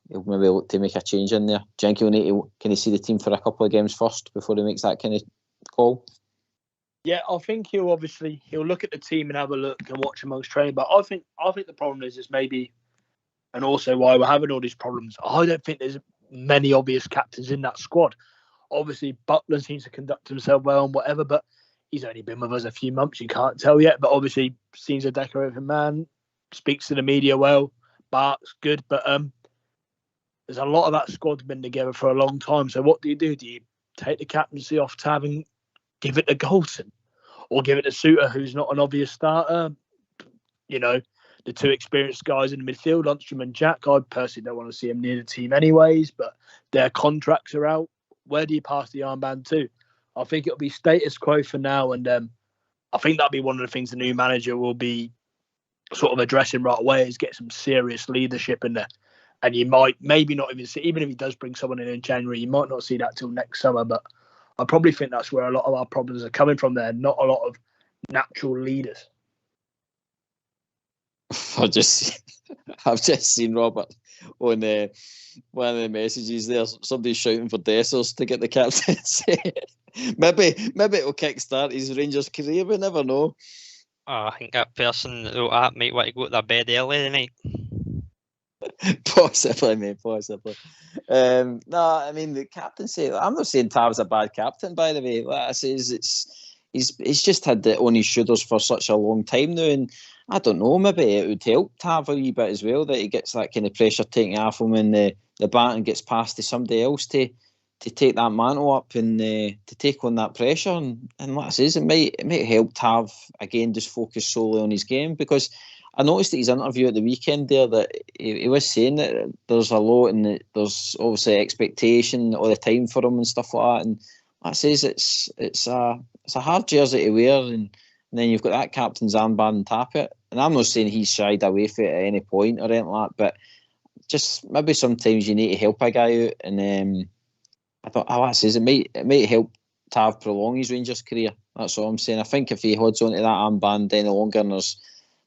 maybe look to make a change in there? Do you think he'll need to can he see the team for a couple of games first before he makes that kind of call? Yeah, I think he'll look at the team and have a look and watch amongst training. But I think the problem is maybe, and also why we're having all these problems. I don't think there's many obvious captains in that squad. Obviously, Butler seems to conduct himself well and whatever, but he's only been with us a few months. You can't tell yet, but obviously seems a decorated man, speaks to the media well, Bart's good, but there's a lot of that squad's been together for a long time. So what do? Do you take the captaincy off Tav and give it to Golson? Or give it to Suter, who's not an obvious starter? You know, the two experienced guys in the midfield, Lundstrom and Jack, I personally don't want to see them near the team anyways, but their contracts are out. Where do you pass the armband to? I think it'll be status quo for now, and I think that'll be one of the things the new manager will be sort of addressing right away, is get some serious leadership in there. And you might maybe not even see, even if he does bring someone in January, you might not see that till next summer, but I probably think that's where a lot of our problems are coming from there, not a lot of natural leaders. I've just seen Robert on one of the messages there. Somebody's shouting for Dessers to get the captaincy. maybe it'll kickstart his Rangers career. We never know. I think that person that wrote that might want to go to their bed early tonight. Possibly, mate. Possibly. No, I mean the captaincy. I'm not saying Tav's a bad captain, by the way. Like I says, he's just had it on his shoulders for such a long time now, and I don't know. Maybe it would help Tav a wee bit as well that he gets that kind of pressure taken off him when the baton gets passed to somebody else to take that mantle up and to take on that pressure. And like I says, it might help Tav again just focus solely on his game, because I noticed at his interview at the weekend there that he was saying that there's a lot and there's obviously expectation all the time for him and stuff like that. And like I says, it's a hard jersey to wear, and then you've got that captain's armband and tap it. And I'm not saying he's shied away from it at any point or anything like that, but just maybe sometimes you need to help a guy out. And I thought, like I says, it might help Tav prolong his Rangers career. That's all I'm saying. I think if he holds on to that armband any longer and there's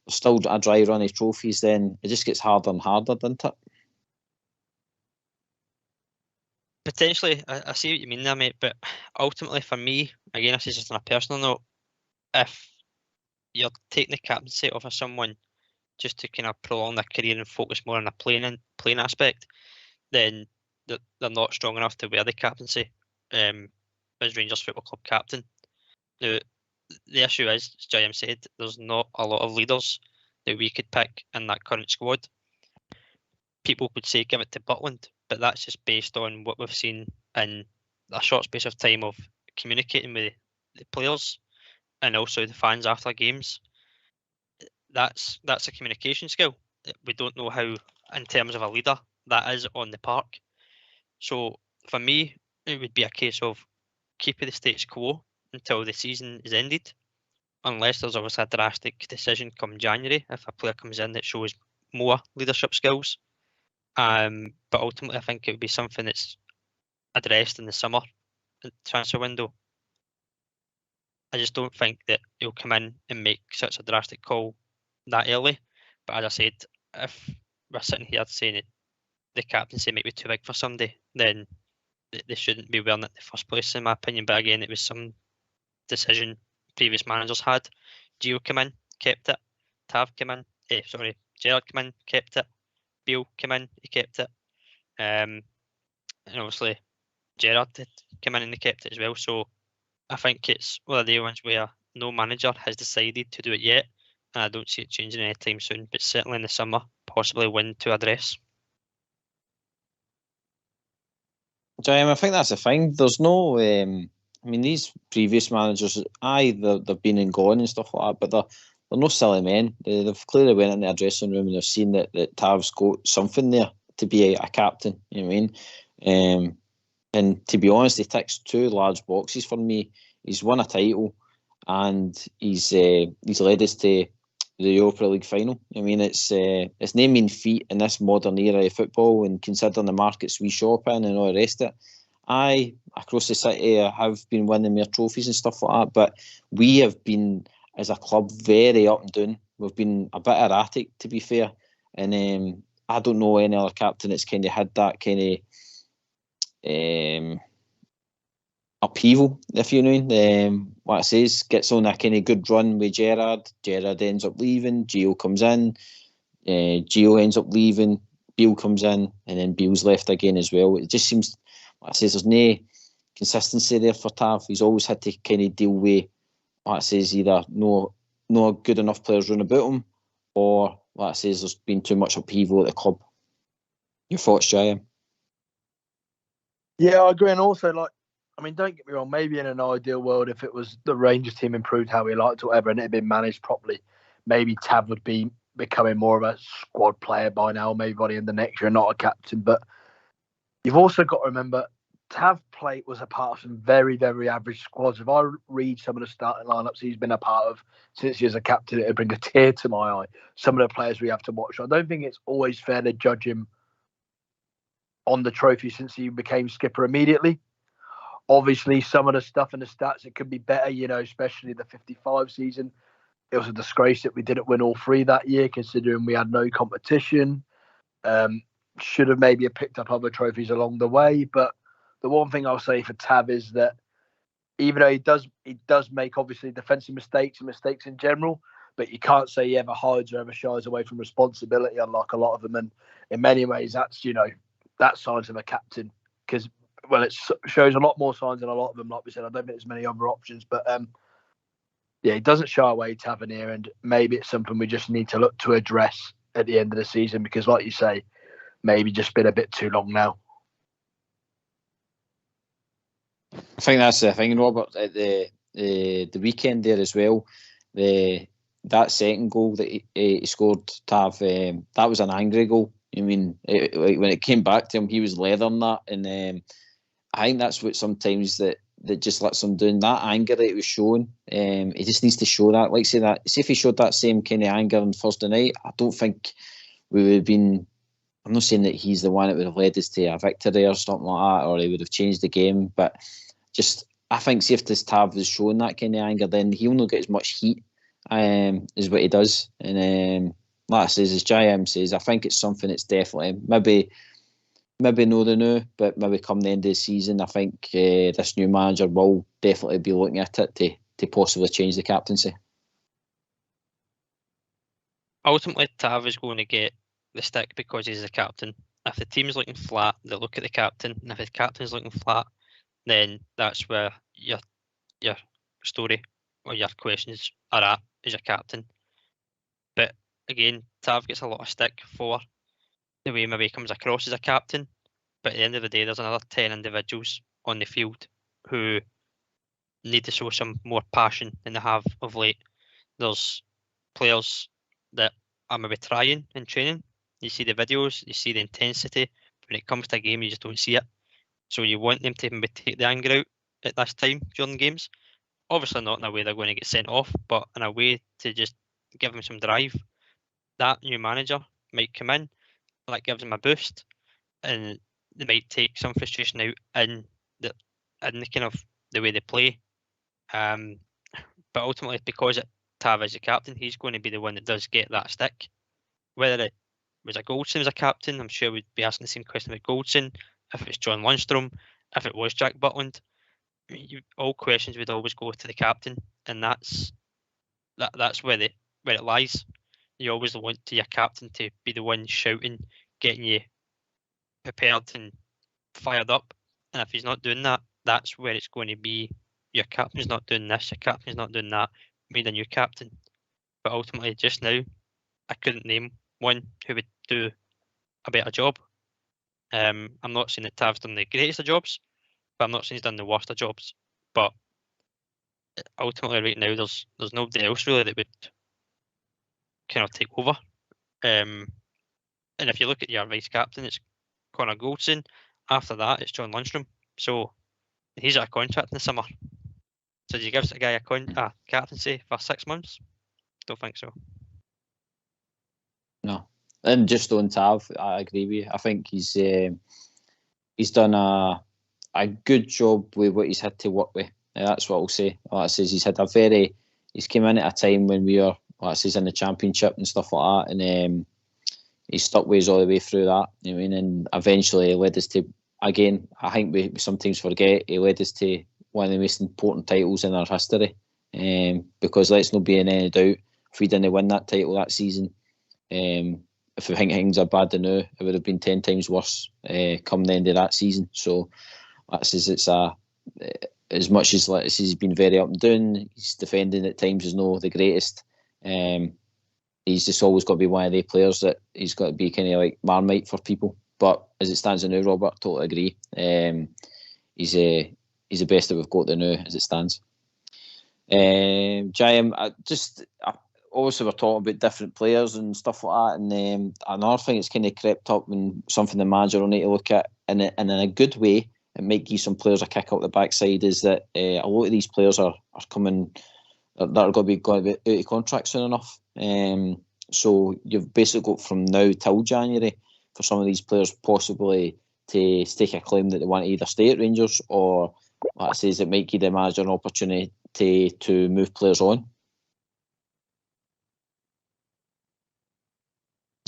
still a dry run of trophies, then it just gets harder and harder, doesn't it? Potentially, I see what you mean there, mate, but ultimately for me, again, this is just on a personal note, if you're taking the captaincy off of someone just to kind of prolong their career and focus more on the playing aspect, then they're not strong enough to wear the captaincy as Rangers Football Club captain. Now, the issue is, as J.M. said, there's not a lot of leaders that we could pick in that current squad. People could say give it to Butland, but that's just based on what we've seen in a short space of time of communicating with the players and also the fans after games. That's a communication skill. We don't know how, in terms of a leader, that is on the park. So for me, it would be a case of keeping the status quo until the season is ended, unless there's obviously a drastic decision come January if a player comes in that shows more leadership skills. But ultimately, I think it would be something that's addressed in the summer transfer window. I just don't think that he'll come in and make such a drastic call that early. But as I said, if we're sitting here saying that the captaincy might be too big for somebody, then they shouldn't be wearing it in the first place, in my opinion. But again, it was some decision previous managers had. Gio came in, kept it. Tav came in. Gerrard came in, kept it. Beale came in, he kept it. And obviously, Gerrard did come in and he kept it as well. So I think it's one of the ones where no manager has decided to do it yet. And I don't see it changing anytime soon. But certainly in the summer, possibly win to address. I think that's the thing. There's no, I mean, these previous managers, they've been and gone and stuff like that, but they're no silly men. They've clearly went in their dressing room and they've seen that Tav's got something there to be a captain. You know what I mean? And to be honest, he ticks two large boxes for me. He's won a title, and he's led us to the Europa League final. I mean, it's no mean feat in this modern era of football, and considering the markets we shop in and all the rest of it. Across the city, have been winning more trophies and stuff like that, but we have been, as a club, very up and down. We've been a bit erratic, to be fair, and I don't know any other captain that's kind of had that kind of upheaval, if you know. What it says, gets on a kind of good run with Gerrard. Gerrard ends up leaving. Gio comes in. Gio ends up leaving. Beale comes in, and then Beale's left again as well. It just seems, like I says, there's no consistency there for Tav. He's always had to kind of deal with, like I says, either no good enough players run about him, or like I says, there's been too much upheaval at the club. Your thoughts, Jay? Yeah, I agree. And also, like, I mean, don't get me wrong, maybe in an ideal world, if it was the Rangers team improved how we liked or whatever and it had been managed properly, maybe Tav would be becoming more of a squad player by now, maybe by the end of next year, not a captain. But you've also got to remember, Tav was a part of some very, very average squads. If I read some of the starting lineups he's been a part of since he was a captain, it'll bring a tear to my eye. Some of the players we have to watch. I don't think it's always fair to judge him on the trophy since he became skipper immediately. Obviously, some of the stuff and the stats, it could be better, especially the 55 season. It was a disgrace that we didn't win all three that year, considering we had no competition. Should have maybe picked up other trophies along the way. But the one thing I'll say for Tav is that even though he does make, obviously, defensive mistakes and mistakes in general, but you can't say he ever hides or ever shies away from responsibility, unlike a lot of them. And in many ways, that's, that signs of a captain, because it shows a lot more signs than a lot of them. Like we said, I don't think there's many other options, but he doesn't shy away, Tavernier, and maybe it's something we just need to look to address at the end of the season, because, like you say, maybe just been a bit too long now. I think that's the thing, Robert. At the weekend there as well, that second goal that he scored, Tav, that was an angry goal. I mean, when it came back to him, he was leathering that, and I think that's what sometimes that just lets him down. That anger that he was showing, he just needs to show that. Like, say if he showed that same kind of anger on Thursday night, I don't think we would have been. I'm not saying that he's the one that would have led us to a victory or something like that, or he would have changed the game. But just, I think, see if this Tav was showing that kind of anger, then he'll not get as much heat as what he does. And like I says, as JM says, I think it's something that's definitely maybe no the new, but maybe come the end of the season, I think this new manager will definitely be looking at it to possibly change the captaincy. Ultimately, Tav is going to get the stick because he's the captain. If the team's looking flat, they look at the captain, and if the captain's looking flat, then that's where your story or your questions are at, as your captain. But again, Tav gets a lot of stick for the way maybe he comes across as a captain. But at the end of the day, there's another 10 individuals on the field who need to show some more passion than they have of late. There's players that are maybe trying in training. You see the videos, you see the intensity. When it comes to a game, you just don't see it. So you want them to maybe take the anger out at this time during games. Obviously not in a way they're going to get sent off, but in a way to just give them some drive. That new manager might come in, that gives them a boost, and they might take some frustration out in the kind of the way they play. But ultimately, because Tav is the captain, he's going to be the one that does get that stick. Whether it was a Goldson as a captain, I'm sure we'd be asking the same question about Goldson. If it's John Lundstrom, if it was Jack Butland, all questions would always go to the captain, and that's where it lies. You always want your captain to be the one shouting, getting you prepared and fired up. And if he's not doing that, that's where it's going to be. Your captain's not doing this, your captain's not doing that. We need a new captain. But ultimately, just now, I couldn't name one who would do a better job. I'm not saying that Tav's done the greatest of jobs, but I'm not saying he's done the worst of jobs. But ultimately, right now, there's nobody else really that would kind of take over. And if you look at your vice captain, it's Connor Goldson. After that, it's John Lundstrom. So he's out of contract in the summer. So do you give a guy a captaincy for 6 months? Don't think so. No. And just on Tav, I agree with you. I think he's done a good job with what he's had to work with. That's what I'll say. Like I says, he's came in at a time when we were, like I says, in the championship and stuff like that, and he's stuck with us all the way through that. You know what I mean? And eventually led us to, again, I think we sometimes forget, he led us to one of the most important titles in our history. Because let's not be in any doubt, if we didn't win that title that season, if we think things are bad now, it would have been 10 times worse come the end of that season. So that's it's as much as like he's been very up and down, he's defending at times is no the greatest. He's just always got to be one of the players that he's got to be kind of like Marmite for people. But as it stands now, Robert, totally agree. He's the best that we've got now as it stands. Jim, obviously we're talking about different players and stuff like that, and another thing that's kind of crept up and something the manager will need to look at, and in a good way, it might give some players a kick up the backside, is that a lot of these players are coming, that are going to be out of contract soon enough. So you've basically got from now till January for some of these players possibly to stake a claim that they want to either stay at Rangers or, like I say, it might give the manager an opportunity to move players on.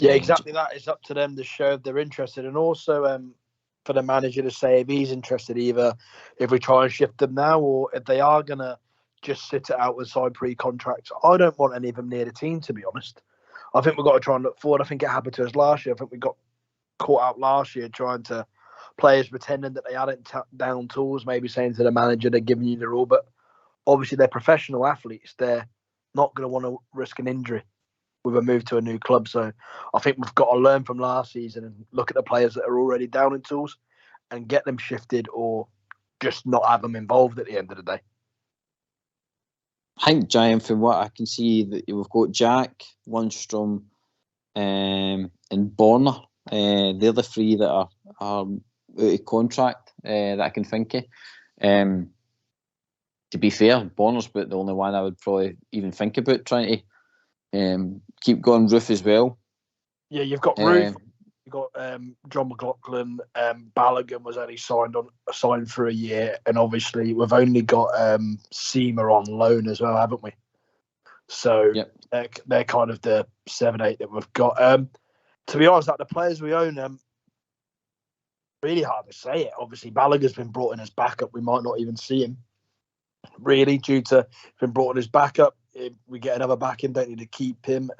Yeah, exactly that. It's up to them to show if they're interested, and also for the manager to say if he's interested, either if we try and shift them now or if they are going to just sit it out and sign pre-contracts. I don't want any of them near the team, to be honest. I think we've got to try and look forward. I think it happened to us last year. I think we got caught out last year trying to players pretending that they hadn't down tools, maybe saying to the manager they're giving you the rule, but obviously they're professional athletes. They're not going to want to risk an injury with a move to a new club. So I think we've got to learn from last season and look at the players that are already down in tools and get them shifted or just not have them involved at the end of the day. I think, Giant, from what I can see, that we've got Jack, Lundstrom, and Borner. They're the three that are out of contract that I can think of. To be fair, Borner's about the only one I would probably even think about trying to keep going. Roof as well. Yeah, you've got Roof. You've got John McLaughlin. Balogun was only signed for a year, and obviously we've only got Seamer on loan as well, haven't we? So yep. they're kind of the 7-8 that we've got. To be honest, like the players we own, really hard to say it. Obviously, Balogun's been brought in as backup. We might not even see him really due to been brought in as backup. If we get another back in, don't need to keep him.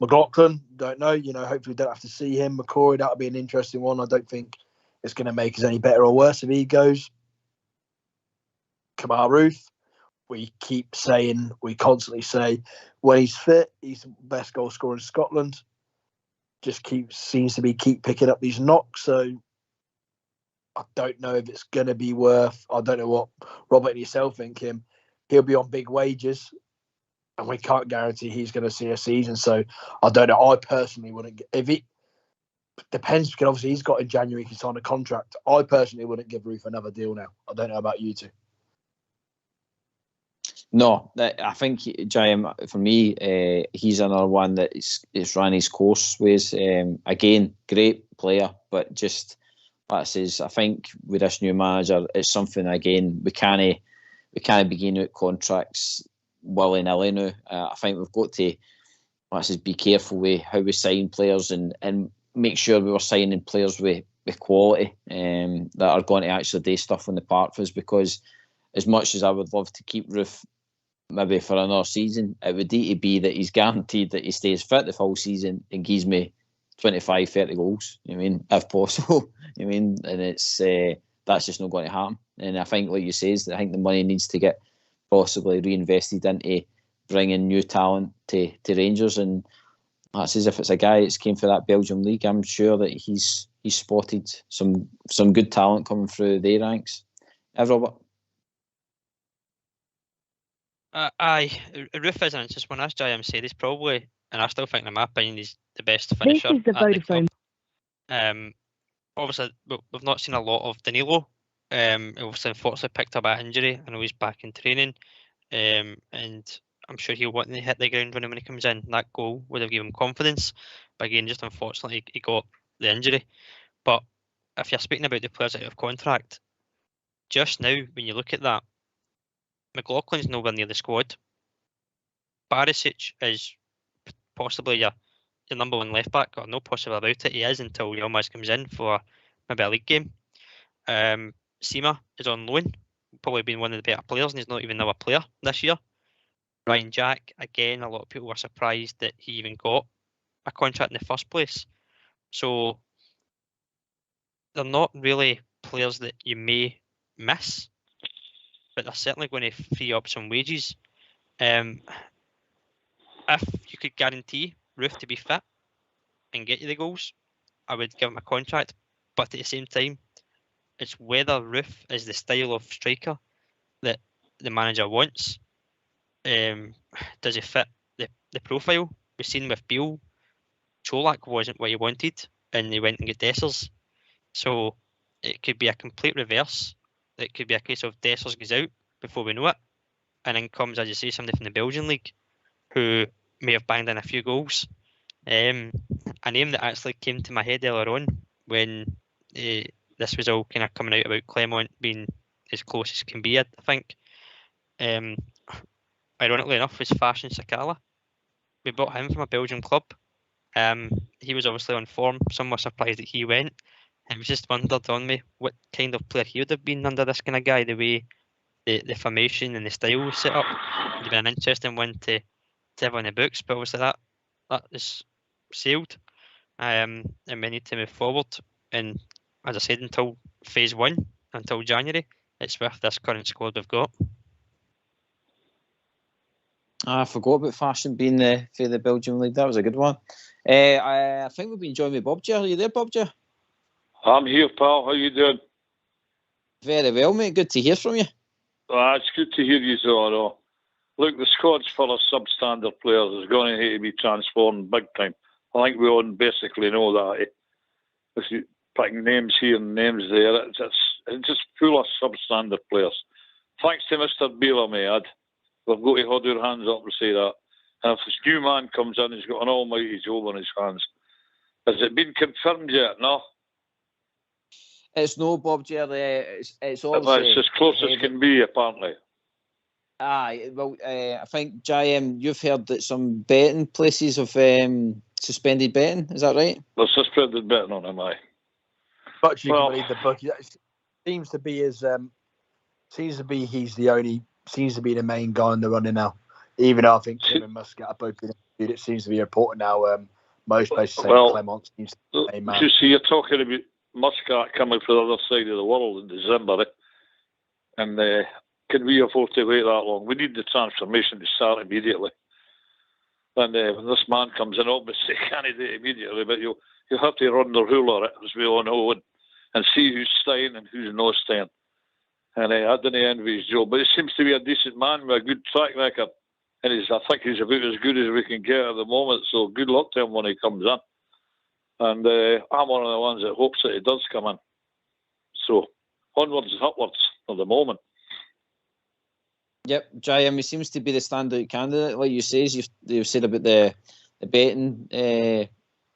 McLaughlin, don't know. Hopefully we don't have to see him. McCoy, that'll be an interesting one. I don't think it's going to make us any better or worse if he goes. Kamar Ruth, we constantly say, when he's fit, he's the best goal scorer in Scotland. Just seems to keep picking up these knocks. So I don't know if it's going to be worth. I don't know what Robert and yourself think him. He'll be on big wages, and we can't guarantee he's going to see a season. So I don't know. I personally wouldn't. If it depends, because obviously he's got in January he can sign a contract. I personally wouldn't give Ruth another deal now. I don't know about you two. No, I think, Jim, for me, he's another one that it's ran his course with. Again, great player, but just like I says, I think with this new manager, it's something again we can't begin out contracts willy-nilly now. I think we've got to, like I says, be careful with how we sign players and make sure we were signing players with quality that are going to actually do stuff on the park for us. Because as much as I would love to keep Ruth maybe for another season, it would need to be that he's guaranteed that he stays fit the full season and gives me 25, 30 goals, if possible. And it's that's just not going to happen. And I think, like you say, I think the money needs to get possibly reinvested into bringing new talent to Rangers. And that's as if it's a guy that's came for that Belgium league. I'm sure that he's spotted some good talent coming through their ranks. Robert? Aye, Roof is an interesting one. As JM said, he's probably, and I still think in my opinion, he's the best finisher This is the at the Vodafone. club. Obviously, we've not seen a lot of Danilo. Obviously, unfortunately picked up an injury. I know he's back in training. And I'm sure he'll want to hit the ground running when he comes in. That goal would have given him confidence. But again, just unfortunately, he got the injury. But if you're speaking about the players out of contract, just now, when you look at that, McLaughlin's nowhere near the squad. Barisic is possibly your number one left back, or no possible about it. He is until Yilmaz comes in for maybe a league game. Sima is on loan, probably been one of the better players, and he's not even now a player this year. Ryan Jack, again, a lot of people were surprised that he even got a contract in the first place. So they're not really players that you may miss, but they're certainly going to free up some wages. If you could guarantee Roof to be fit and get you the goals, I would give him a contract. But at the same time, it's whether Roof is the style of striker that the manager wants. Does he fit the profile? We've seen with Beale, Cholak wasn't what he wanted, and he went and got Dessers. So it could be a complete reverse. It could be a case of Dessers goes out before we know it, and then comes, as you say, somebody from the Belgian league who may have banged in a few goals. A name that actually came to my head earlier on when this was all kind of coming out about Clermont being as close as can be, I think. Ironically enough, was Fashion Sakala. We bought him from a Belgian club. He was obviously on form. Some were surprised that he went. It was just wondered on me what kind of player he would have been under this kind of guy, the way the formation and the style was set up. It would have been an interesting one to have on the books, but obviously that is sailed. And we need to move forward. And as I said, until phase 1, until January, it's with this current squad we've got. I forgot about Fashion being for the Belgium league. That was a good one. I think we've been joined with Bob J. Are you there, Bob J? I'm here, pal. How you doing? Very well, mate. Good to hear from you. It's good to hear you, Zoro. Look, the squad's full of substandard players. It's going to have to be transformed big time. I think we all basically know that. If you picking names here and names there, it's just full of substandard players. Thanks to Mr. Beeler, may I add. We've got to hold our hands up and say that. And if this new man comes in, he's got an almighty job on his hands. Has it been confirmed yet? No? It's no, Bob J. It's obviously... It's as close as can be, apparently. Aye, well, I think, JM, you've heard that some betting places have suspended betting. Is that right? They've suspended betting on him, aye. But you can believe the bookie. Seems to be he's the only... Seems to be the main guy in the running now. Even though I think Kevin Muscat both been interviewed, it seems to be reported now. Most places say Clermont seems to be the main man. You see, you're talking about Muscat coming from the other side of the world in December, and can we afford to wait that long? We need the transformation to start immediately. And when this man comes in, obviously can't do it immediately, but you have to run the ruler, as we all know, and see who's staying and who's not staying. And I didn't envy his job, but he seems to be a decent man with a good track record. And I think he's about as good as we can get at the moment, so good luck to him when he comes in. And I'm one of the ones that hopes that he does come in. So, onwards and upwards at the moment. Yep, JM, he seems to be the standout candidate. Like you say, you've said about the betting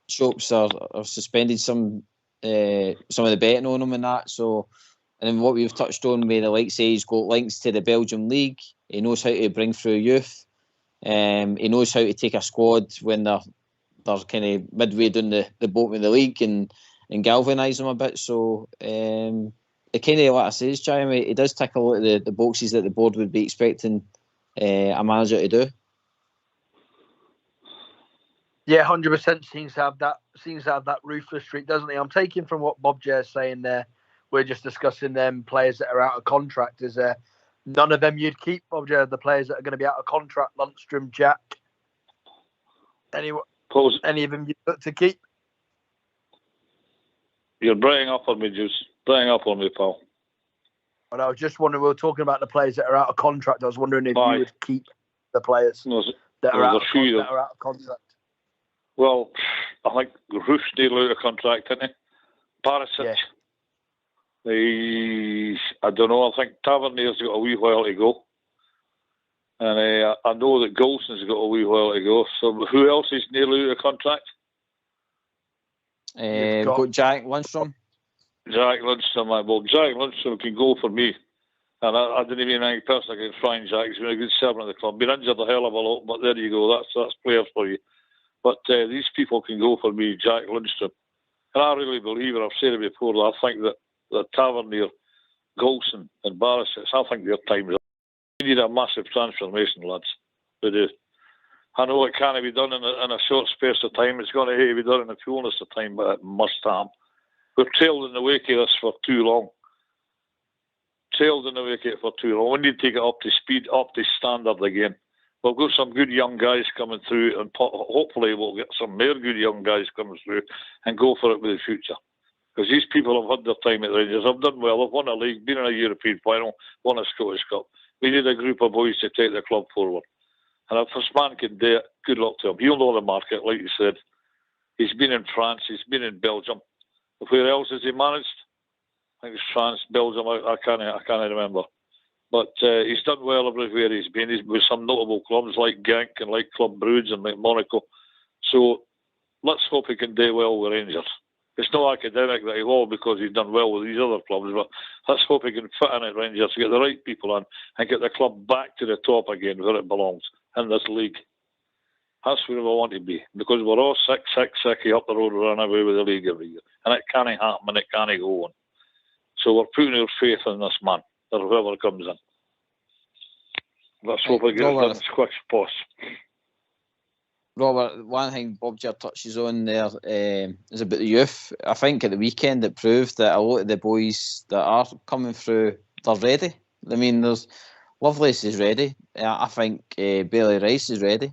shops are suspended some of the betting on them and that, so... And then what we've touched on with the likes, he's got links to the Belgium league. He knows how to bring through youth. He knows how to take a squad when they're kind of midway down the boat with the league and galvanise them a bit. So it kind of, like I say, Jeremy, he does tick a lot of the boxes that the board would be expecting a manager to do. Yeah, 100% seems to have that ruthless streak, doesn't he? I'm taking from what Bob J is saying there. We're just discussing them players that are out of contract. Is there none of them you'd keep, Bob J? The players that are going to be out of contract, Lundstrom, Jack. Pause. Any of them you look to keep? You're breaking up on me, Juice. Breaking up on me, pal. And I was just wondering, we were talking about the players that are out of contract. I was wondering if Aye. you would keep the players that are out of contract. Well, I think Roof's nearly out of contract, isn't he? Barisic. Yeah. I don't know. I think Tavernier's got a wee while to go. And I know that Golson's got a wee while to go. So who else is nearly out of contract? We've got Jack Lundstrom. Jack Lundstrom. Well, Jack Lundstrom can go for me. And I didn't even think personally against Ryan Jack. He's been a good servant of the club. Been injured a hell of a lot, but there you go. That's players for you. But these people can go for me, Jack Lundstrom. And I really believe it. I've said it before. I think that Tavernier, Golson and Barisic, I think their time is up. We need a massive transformation, lads. We do. I know it can't be done in a short space of time. It's going to be done in the fullness of time, but it must happen. We've trailed in the wake of this for too long. Trailed in the wake of it for too long. We need to take it up to speed, up to standard again. We've got some good young guys coming through, and hopefully we'll get some more good young guys coming through and go for it with the future. Because these people have had their time at Rangers. They've done well. They've won a league, been in a European final, won a Scottish Cup. We need a group of boys to take the club forward. And if this man can do it, good luck to him. He'll know the market, like you said. He's been in France. He's been in Belgium. Where else has he managed? I think it's France, Belgium. I can't remember. But he's done well everywhere he's been. He's with some notable clubs like Genk and like Club Brugge and like Monaco. So let's hope he can do well with Rangers. It's not academic that he will because he's done well with these other clubs, but let's hope he can fit in at Rangers, get the right people in, and get the club back to the top again where it belongs, in this league. That's where we want to be, because we're all sick up the road running away with the league every year. And it can't happen and it can't go on. So we're putting our faith in this man, or whoever comes in. Let's hope he gets done as quick as possible. Robert, one thing Bob Ger touches on there is about the youth. I think at the weekend it proved that a lot of the boys that are coming through, they're ready. I mean, there's Lovelace is ready. I think Bailey Rice is ready.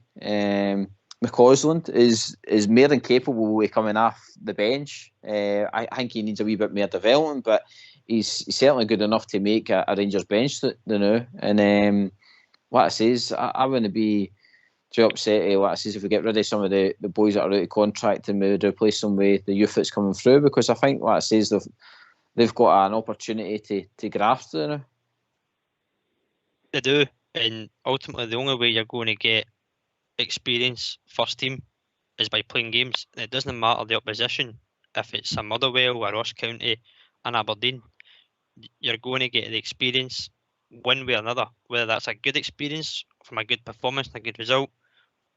McCausland is more than capable of coming off the bench. I think he needs a wee bit more development, but he's certainly good enough to make a Rangers bench, And what I say is, I wouldn't be too upset what I says if we get rid of some of the boys that are out of contract and we would replace them with the youth that's coming through, because I think what I say is they've got an opportunity to graft now. They do, and ultimately the only way you're going to get experience first team is by playing games. It doesn't matter the opposition. If it's a Motherwell, a Ross County, an Aberdeen, you're going to get the experience one way or another, whether that's a good experience from a good performance and a good result,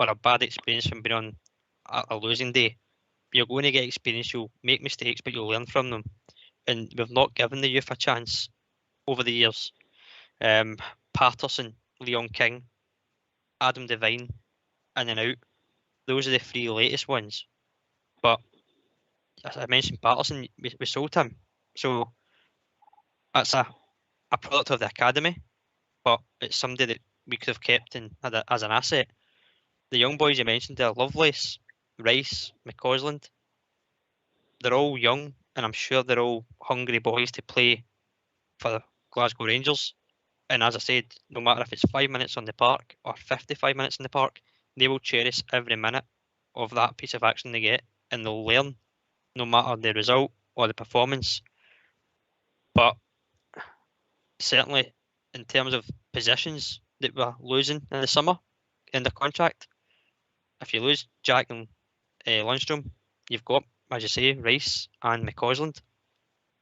or a bad experience from being on a losing day. You're going to get experience. You'll make mistakes, but you'll learn from them. And we've not given the youth a chance over the years. Patterson, Leon King, Adam Devine, in and out. Those are the three latest ones. But as I mentioned, Patterson, we sold him. So that's a product of the academy, but it's somebody that we could have kept in as an asset. The young boys you mentioned there, Lovelace, Rice, McCausland, they're all young, and I'm sure they're all hungry boys to play for the Glasgow Rangers. And as I said, no matter if it's 5 minutes on the park or 55 minutes in the park, they will cherish every minute of that piece of action they get, and they'll learn no matter the result or the performance. But certainly in terms of positions that we're losing in the summer in the contract, if you lose Jack and Lundstrom, you've got, as you say, Rice and McCausland.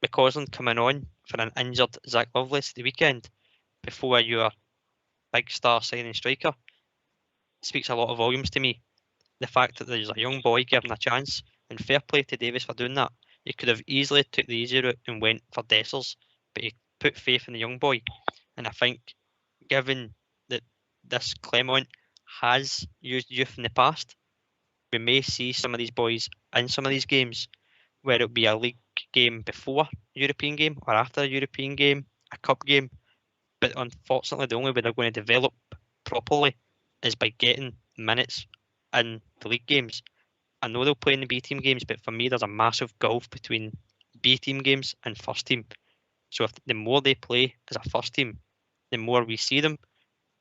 McCausland coming on for an injured Zach Lovelace the weekend before your big star signing striker speaks a lot of volumes to me. The fact that there's a young boy given a chance, and fair play to Davis for doing that. He could have easily took the easy route and went for Dessers, but he put faith in the young boy. And I think, given that this Clement has used youth in the past, we may see some of these boys in some of these games where it'll be a league game before a European game or after a European game, a cup game. But unfortunately, the only way they're going to develop properly is by getting minutes in the league games. I know they'll play in the B team games, but for me, there's a massive gulf between B team games and first team. So if the more they play as a first team, the more we see them,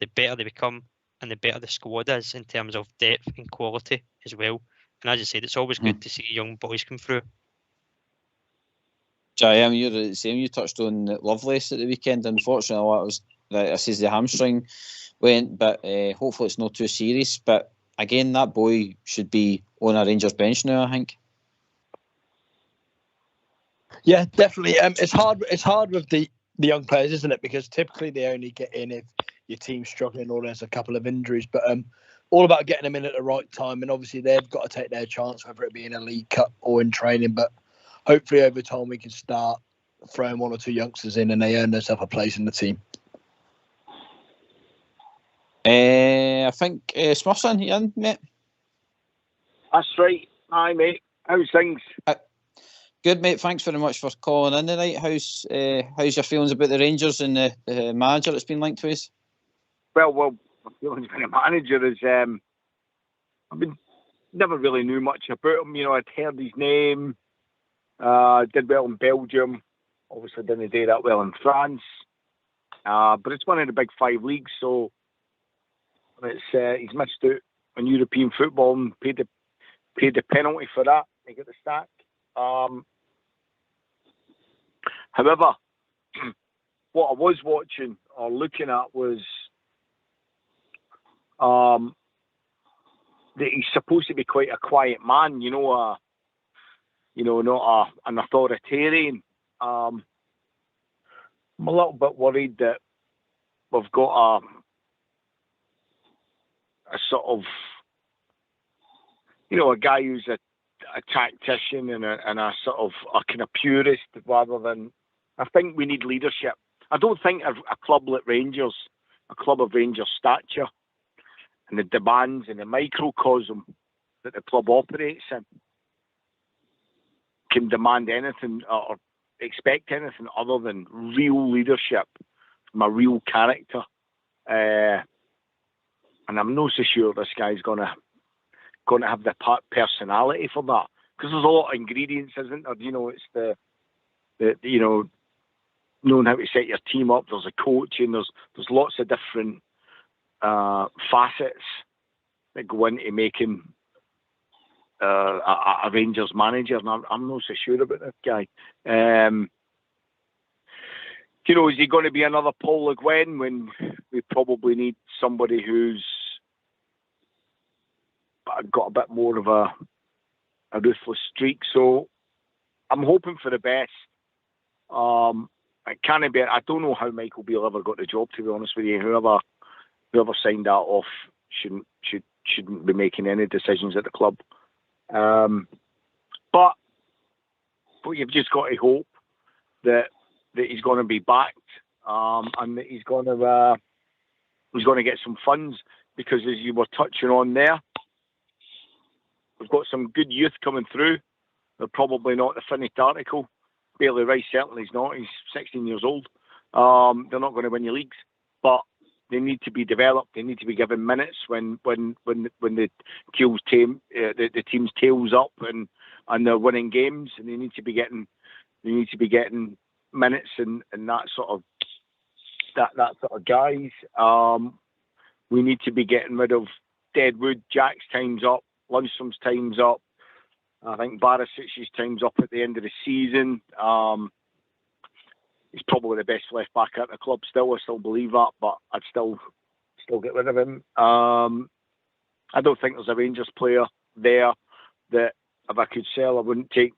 the better they become, and the better the squad is in terms of depth and quality as well. And as I said, it's always good to see young boys come through. Jay, you're the same. You touched on Lovelace at the weekend. Unfortunately, that was I says the hamstring went, but hopefully it's not too serious. But again, that boy should be on a Rangers bench now, I think. Yeah, definitely. It's hard with the young players, isn't it? Because typically they only get in if your team's struggling or there's a couple of injuries. But all about getting them in at the right time, and obviously they've got to take their chance, whether it be in a League Cup or in training. But hopefully over time we can start throwing one or two youngsters in and they earn themselves a place in the team. I think Smurfson, you in, mate? That's right. Hi, mate. How's things? Good, mate. Thanks very much for calling in tonight. How's your feelings about the Rangers and the manager that's been linked to us? Well, my feelings about the manager is I've been never really knew much about him. You know, I'd heard his name. Did well in Belgium. Obviously, didn't do that well in France. But it's one of the big 5 leagues, so it's he's missed out on European football and paid the penalty for that. They get the sack. However, what I was watching or looking at was that he's supposed to be quite a quiet man, not an authoritarian. I'm a little bit worried that we've got a sort of, a guy who's a tactician and a sort of a kind of purist rather than. I think we need leadership. I don't think a club like Rangers, a club of Rangers stature, and the demands and the microcosm that the club operates in, can demand anything or expect anything other than real leadership from a real character. And I'm not so sure this guy's gonna have the personality for that, because there's a lot of ingredients, isn't there? It's the knowing how to set your team up. There's a coaching. There's lots of different facets that go into making a Rangers manager, and I'm not so sure about this guy. Is he going to be another Paul Le Guen when we probably need somebody who's got a bit more of a ruthless streak? So I'm hoping for the best. I don't know how Michael Beale ever got the job, to be honest with you. Whoever signed that off shouldn't be making any decisions at the club. But you've just got to hope that he's going to be backed, and that he's going to get some funds, because as you were touching on there, we've got some good youth coming through. They're probably not the finished article. Bailey Rice certainly is not. He's 16 years old. They're not going to win your leagues, but they need to be developed. They need to be given minutes when the team's tails up and they're winning games, and they need to be getting minutes and that sort of guys. We need to be getting rid of Deadwood. Jack's time's up. Lundstrom's time's up. I think Barisic's time's up at the end of the season. He's probably the best left back at the club still. I still believe that, but I'd still get rid of him. I don't think there's a Rangers player there that if I could sell, I wouldn't take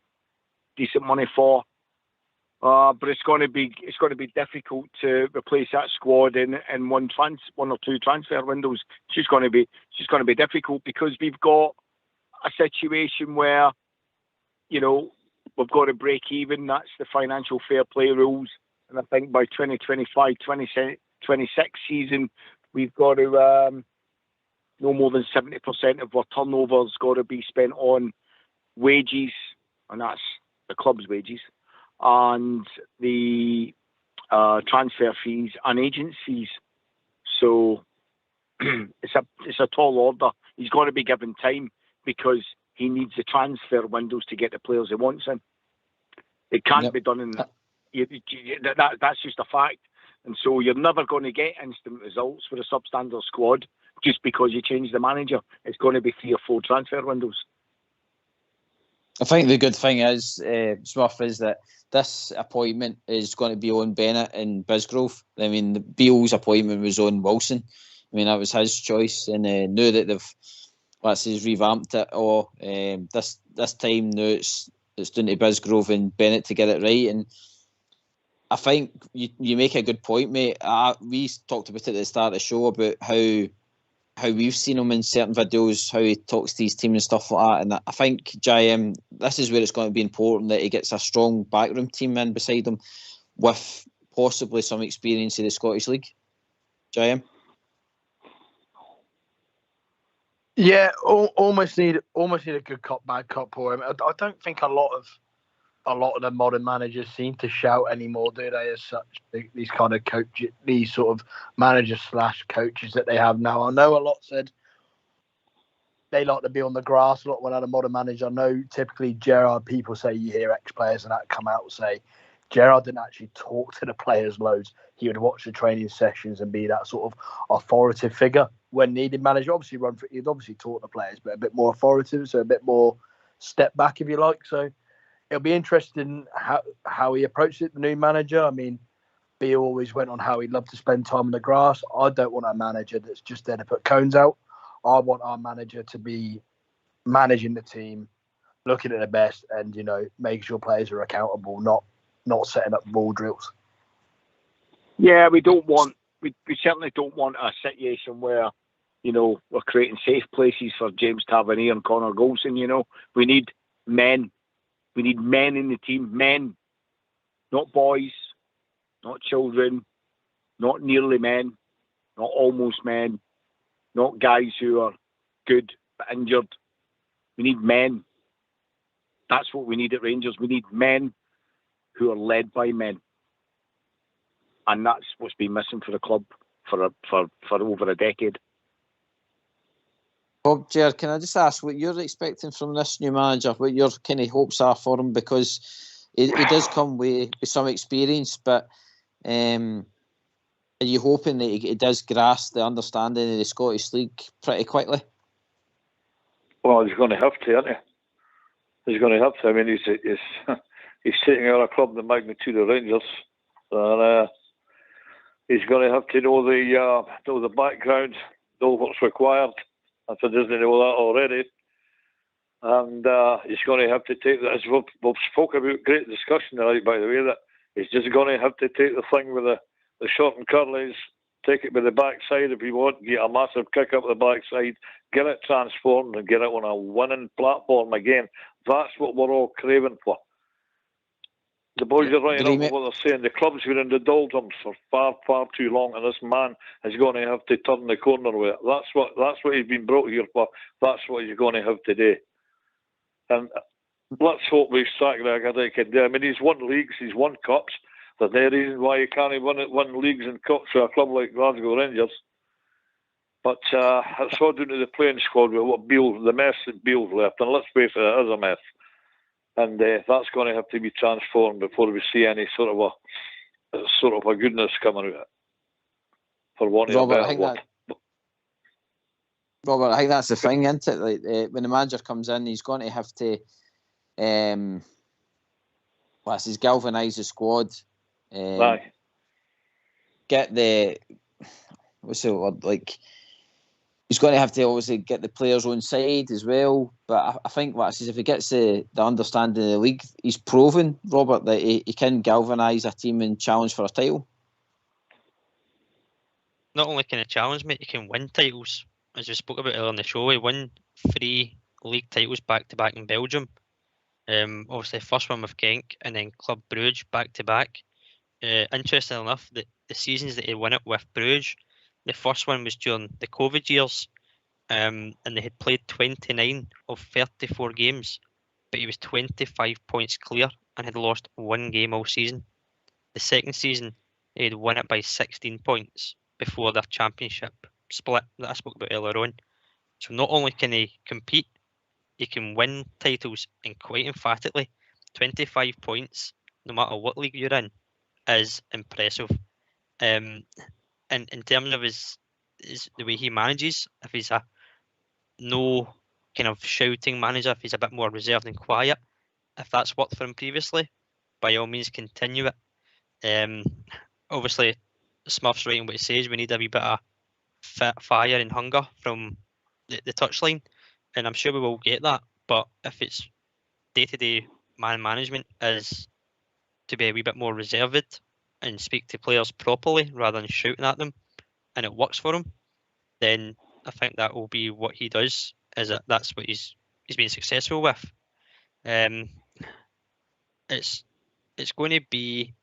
decent money for. But it's going to be difficult to replace that squad in one or two transfer windows. It's just going to be difficult, because we've got a situation where, we've got to break even. That's the financial fair play rules. And I think by 2025-26 season, we've got to no more than 70% of our turnover's got to be spent on wages, and that's the club's wages, and the transfer fees and agencies. So it's a tall order. He's got to be given time, because he needs the transfer windows to get the players he wants in. It can't Yep. be done in that's just a fact. And so you're never going to get instant results for a substandard squad just because you change the manager. It's going to be 3 or 4 transfer windows. I think the good thing is, Smurf, is that this appointment is going to be on Bennett and Bisgrove. I mean, the Beale's appointment was on Wilson. I mean, that was his choice, and now that they've revamped it all, this time now it's down to Bisgrove and Bennett to get it right. And I think you make a good point, mate. We talked about it at the start of the show about how we've seen him in certain videos, how he talks to his team and stuff like that. And I think JM, this is where it's going to be important that he gets a strong backroom team in beside him with possibly some experience in the Scottish League. JM? Yeah, almost need a good cop, bad cop for him. I don't think a lot of the modern managers seem to shout anymore, do they? As such, these kind of coaches, these sort of managers / coaches that they have now. I know a lot said they like to be on the grass a lot when a modern manager. I know typically Gerrard, people say you hear ex-players and that come out and say Gerrard didn't actually talk to the players loads. He would watch the training sessions and be that sort of authoritative figure when needed. Manager obviously he'd obviously taught the players, but a bit more authoritative, so a bit more step back, if you like. So it'll be interesting how he approached it, the new manager. I mean, Beale always went on how he'd love to spend time on the grass. I don't want a manager that's just there to put cones out. I want our manager to be managing the team, looking at the best, and making sure players are accountable, not setting up ball drills. Yeah, we certainly don't want a situation where, we're creating safe places for James Tavernier and Connor Golson. We need men. We need men in the team. Men, not boys, not children, not nearly men, not almost men, not guys who are good but injured. We need men. That's what we need at Rangers. We need men who are led by men. And that's what's been missing for the club for over a decade. Bob, Ger, can I just ask what you're expecting from this new manager? What your kind of hopes are for him? Because he does come with some experience, but are you hoping that he does grasp the understanding of the Scottish League pretty quickly? Well, he's going to have to, isn't he? He's going to have to. I mean, he's taking out a club the magnitude of Rangers, and he's going to have to know the background, know what's required. If he doesn't know that already, and he's going to have to take that. As we've spoke about, great discussion tonight, by the way, that he's just going to have to take the thing with the short and curlies, take it with the backside if you want, get a massive kick up the backside, get it transformed and get it on a winning platform again. That's what we're all craving for. The boys are right on what they're saying. The club's been in the doldrums for far, far too long, and this man is going to have to turn the corner with it. That's what he's been brought here for. That's what he's going to have to do. And let's hope we strike the record he can do. I mean, he's won leagues, he's won cups. There's no reason why he can't win leagues and cups for a club like Glasgow Rangers. But it's all down to the playing squad with what the mess that Beale's left. And let's face it, it is a mess. And that's going to have to be transformed before we see any sort of a goodness coming out of it. For one Robert, Robert, I think that's the thing, isn't it? Like when the manager comes in, he's going to have to, galvanise the squad. Get the what's the word like? He's going to have to obviously get the players on side as well. But I think if he gets the understanding of the league, he's proven, Robert, that he can galvanise a team and challenge for a title. Not only can he challenge, mate, he can win titles. As we spoke about earlier in the show, he won 3 league titles back-to-back in Belgium. Obviously, first one with Genk and then Club Brugge back-to-back. Interesting enough, the seasons that he won it with Brugge, the first one was during the COVID years, and they had played 29 of 34 games, but he was 25 points clear and had lost 1 game all season. The second season, he had won it by 16 points before their championship split that I spoke about earlier on. So not only can he compete, he can win titles, and quite emphatically, 25 points, no matter what league you're in, is impressive. And in terms of his the way he manages, if he's a no kind of shouting manager, if he's a bit more reserved and quiet, if that's worked for him previously, by all means continue it. Obviously, Smurf's right in what he says. We need a wee bit of fire and hunger from the touchline, and I'm sure we will get that. But if it's day-to-day man management is to be a wee bit more reserved and speak to players properly rather than shouting at them, and it works for him, then I think that will be what he does. That's what he's been successful with. It's going to be,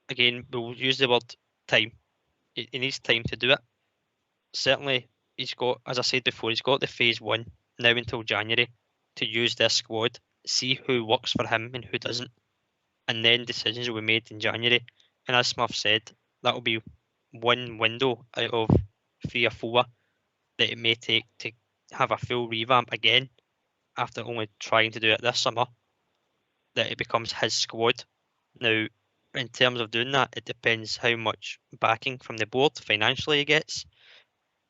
again, we'll use the word time. He needs time to do it. Certainly, he's got, as I said before, he's got the phase one now until January to use this squad, see who works for him and who doesn't, and then decisions will be made in January. And as Smurf said, that will be one window out of 3 or 4 that it may take to have a full revamp again after only trying to do it this summer, that it becomes his squad. Now, in terms of doing that, it depends how much backing from the board financially he gets,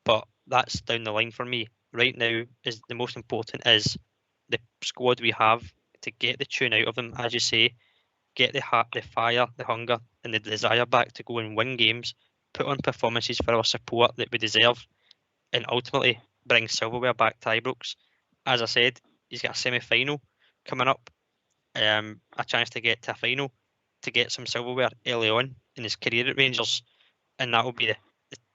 but that's down the line for me. Right now, is the most important is the squad we have to get the tune out of them, as you say, get the fire, the hunger, and the desire back to go and win games, put on performances for our support that we deserve, and ultimately bring silverware back to Ibrox. As I said, he's got a semi-final coming up, a chance to get to a final, to get some silverware early on in his career at Rangers, and that will be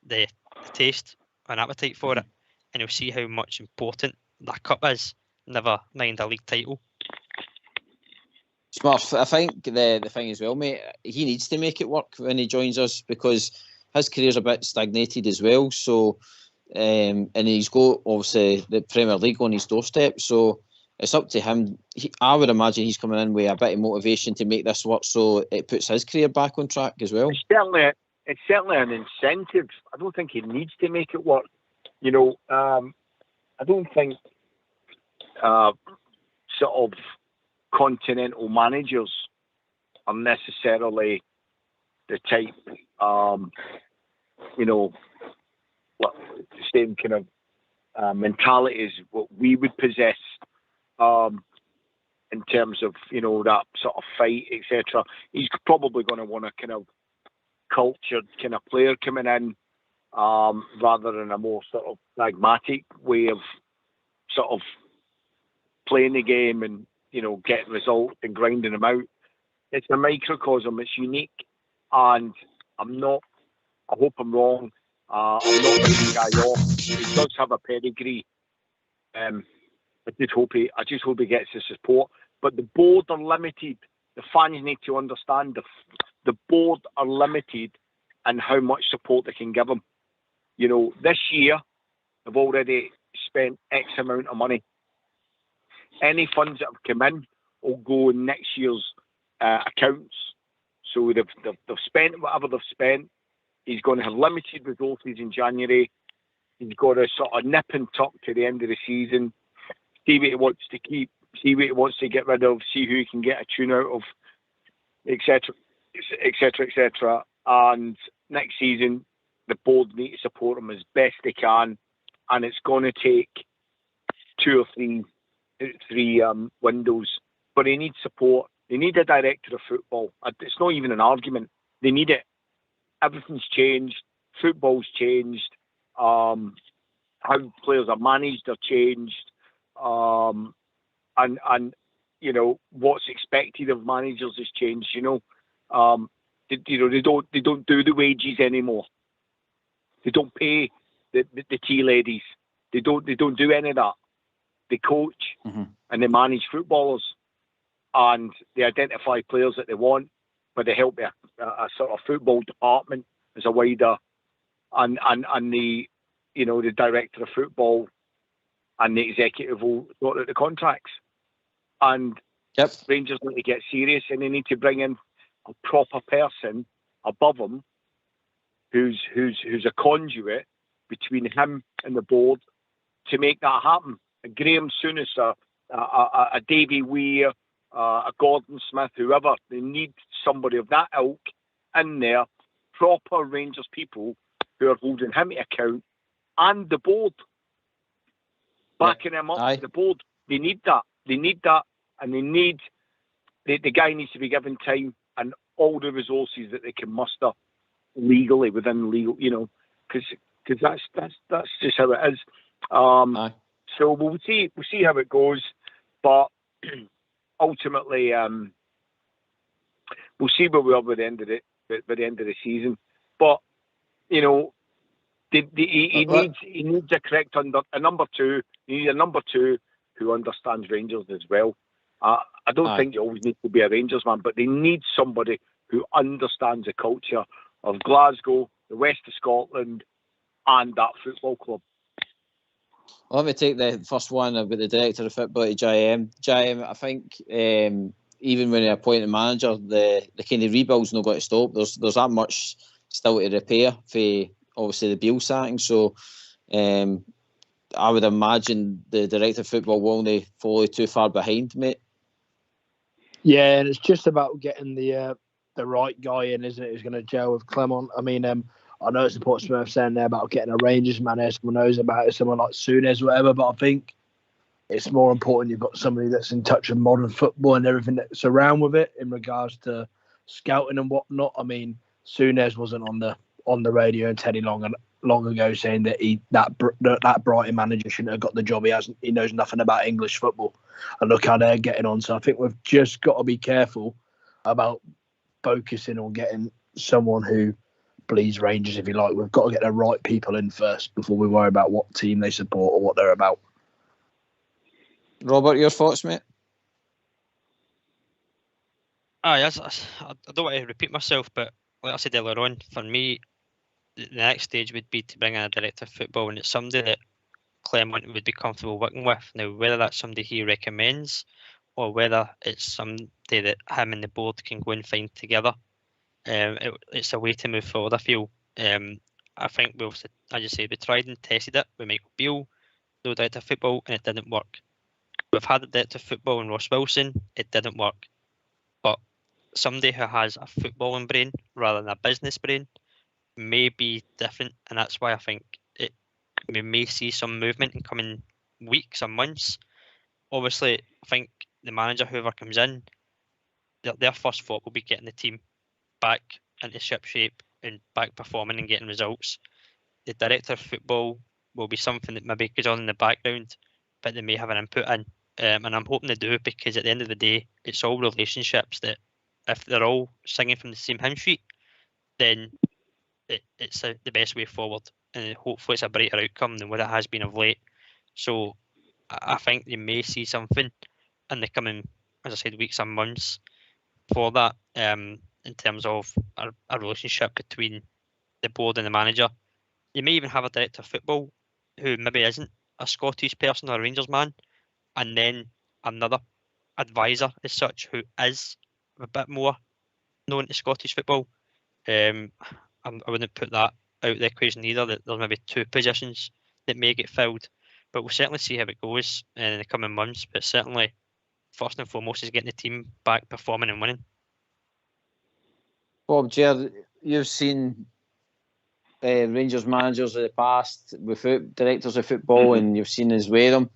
the taste and appetite for it, and he'll see how much important that cup is, never mind a league title. Smurf, I think the thing as well, mate, he needs to make it work when he joins us, because his career's a bit stagnated as well. So, and he's got obviously the Premier League on his doorstep. So it's up to him. I would imagine he's coming in with a bit of motivation to make this work, so it puts his career back on track as well. It's certainly an incentive. I don't think he needs to make it work. You know, I don't think sort of continental managers are necessarily the type, you know, the same kind of mentality as what we would possess in terms of, you know, that sort of fight, etc. He's probably going to want a kind of cultured kind of player coming in, rather than a more sort of pragmatic way of sort of playing the game and, you know, getting results and grinding them out. It's a microcosm. It's unique, and I hope I'm wrong. I'm not letting the guy off. He does have a pedigree. I just hope he gets the support. But the board are limited. The fans need to understand the board are limited in how much support they can give him. You know, this year they've already spent X amount of money. Any funds that have come in will go in next year's accounts. So they've spent whatever they've spent. He's going to have limited resources in January. He's got to sort of nip and tuck to the end of the season, see what he wants to keep, see what he wants to get rid of, see who he can get a tune out of, etc., etc., etc. And next season, the board need to support him as best they can, and it's going to take 2 or 3 windows. But they need support. They need a director of football. It's not even an argument. They need it. Everything's changed. Football's changed. How players are managed are changed. And you know, what's expected of managers has changed. You know, they don't do the wages anymore. They don't pay the tea ladies. They don't do any of that. They coach and they manage footballers, and they identify players that they want, but they help a sort of football department as a wider, and the, you know, the director of football and the executive will sort out the contracts. And Rangers need to get serious, and they need to bring in a proper person above them who's a conduit between him and the board to make that happen. a Graham Souness, a Davy Weir, a Gordon Smith, whoever. They need somebody of that ilk in there, proper Rangers people who are holding him to account, and the board backing him up. The board, they need that. They need that, and they need the guy needs to be given time and all the resources that they can muster legally within legal, because that's just how it is. So we'll see how it goes, but ultimately we'll see where we are by the end of the season. But he needs a correct number two. You need a number two who understands Rangers as well. I don't think you always need to be a Rangers man, but they need somebody who understands the culture of Glasgow, the west of Scotland, and that football club. Well, let me take the first one about the director of football to JM. JM, I think even when he appointed manager, the kind of rebuild's not got to stop. There's that much still to repair for obviously the Beale sacking. So I would imagine the director of football will not follow too far behind, mate. Yeah, and it's just about getting the right guy in, isn't it? Who's going to gel with Clement. I mean, I know it's a Portsmouth saying there about getting a Rangers man there. Someone knows about it, someone like Souness, whatever. But I think it's more important you've got somebody that's in touch with modern football and everything that's around with it in regards to scouting and whatnot. I mean, Souness wasn't on the radio and Teddy long ago saying that that Brighton manager shouldn't have got the job. He knows nothing about English football, and look how they're getting on. So I think we've just got to be careful about focusing on getting someone who bleeds Rangers, if you like. We've got to get the right people in first before we worry about what team they support or what they're about. Robert, your thoughts, mate? Yes, I don't want to repeat myself, but like I said earlier on, for me, the next stage would be to bring in a director of football, and it's somebody that Clement would be comfortable working with. Now, whether that's somebody he recommends or whether it's somebody that him and the board can go and find together, it's a way to move forward, I feel. I think as you say, we tried and tested it with Michael Beale, no director of football, and it didn't work. We've had a director of football in Ross Wilson, it didn't work. But somebody who has a footballing brain rather than a business brain may be different, and that's why I think we may see some movement in coming weeks or months. Obviously, I think the manager, whoever comes in, their first thought will be getting the team back into ship shape and back performing and getting results. The director of football will be something that maybe goes on in the background, but they may have an input in. And I'm hoping they do, because at the end of the day, it's all relationships that if they're all singing from the same hymn sheet, then it's the best way forward. And hopefully it's a brighter outcome than what it has been of late. So I think you may see something in the coming, as I said, weeks and months for that, in terms of a relationship between the board and the manager. You may even have a director of football who maybe isn't a Scottish person or a Rangers man, and then another advisor as such who is a bit more known to Scottish football. I wouldn't put that out of the equation either, that there's maybe two positions that may get filled, but we'll certainly see how it goes in the coming months. But certainly, first and foremost, is getting the team back performing and winning. Bob, Jared, you've seen Rangers managers of the past with directors of football, and you've seen us wear them.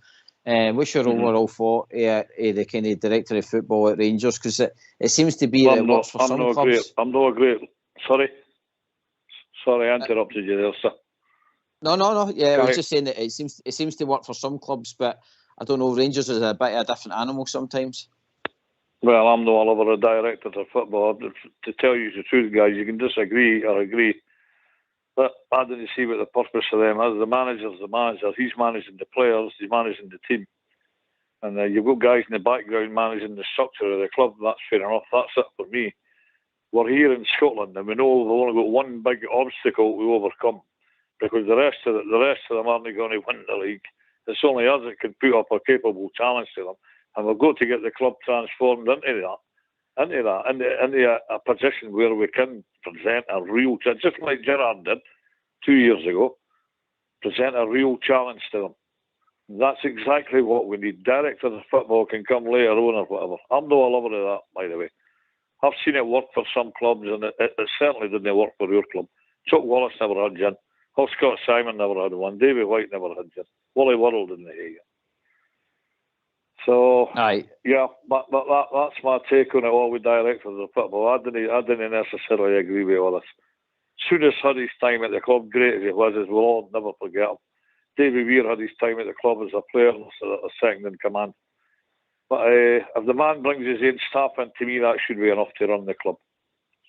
What's your overall thought of the kind of director of football at Rangers? Because it seems to be that it works for some clubs. I'm not agree. Sorry, I interrupted you there, sir. No. Yeah, I was just saying that it seems to work for some clubs, but I don't know. Rangers is a bit of a different animal sometimes. Well, I'm no longer a director of football. To tell you the truth, guys, you can disagree or agree, but I didn't see what the purpose of them is. The manager's the manager. He's managing the players. He's managing the team. And you've got guys in the background managing the structure of the club. That's fair enough. That's it for me. We're here in Scotland, and we know we've only got one big obstacle to overcome, because the rest of them aren't going to win the league. It's only us that can put up a capable challenge to them, and we've got to get the club transformed into a position where we can present a real, just like Gerrard did 2 years ago, present a real challenge to them. That's exactly what we need. Directors of football can come later on or whatever. I'm not a lover of that, by the way. I've seen it work for some clubs, and it certainly didn't work for your club. Chuck Wallace never had gin. Hull Scott Simon never had one. Davy White never had gin. Wally Worrell didn't have it. So, Aye. yeah, but that's my take on it all with directors of football. I didn't necessarily agree with all this. Souness had his time at the club, great as he was, as we'll all never forget him. Davy Weir had his time at the club as a player, a second in command. But if the man brings his own staff in, to me, that should be enough to run the club.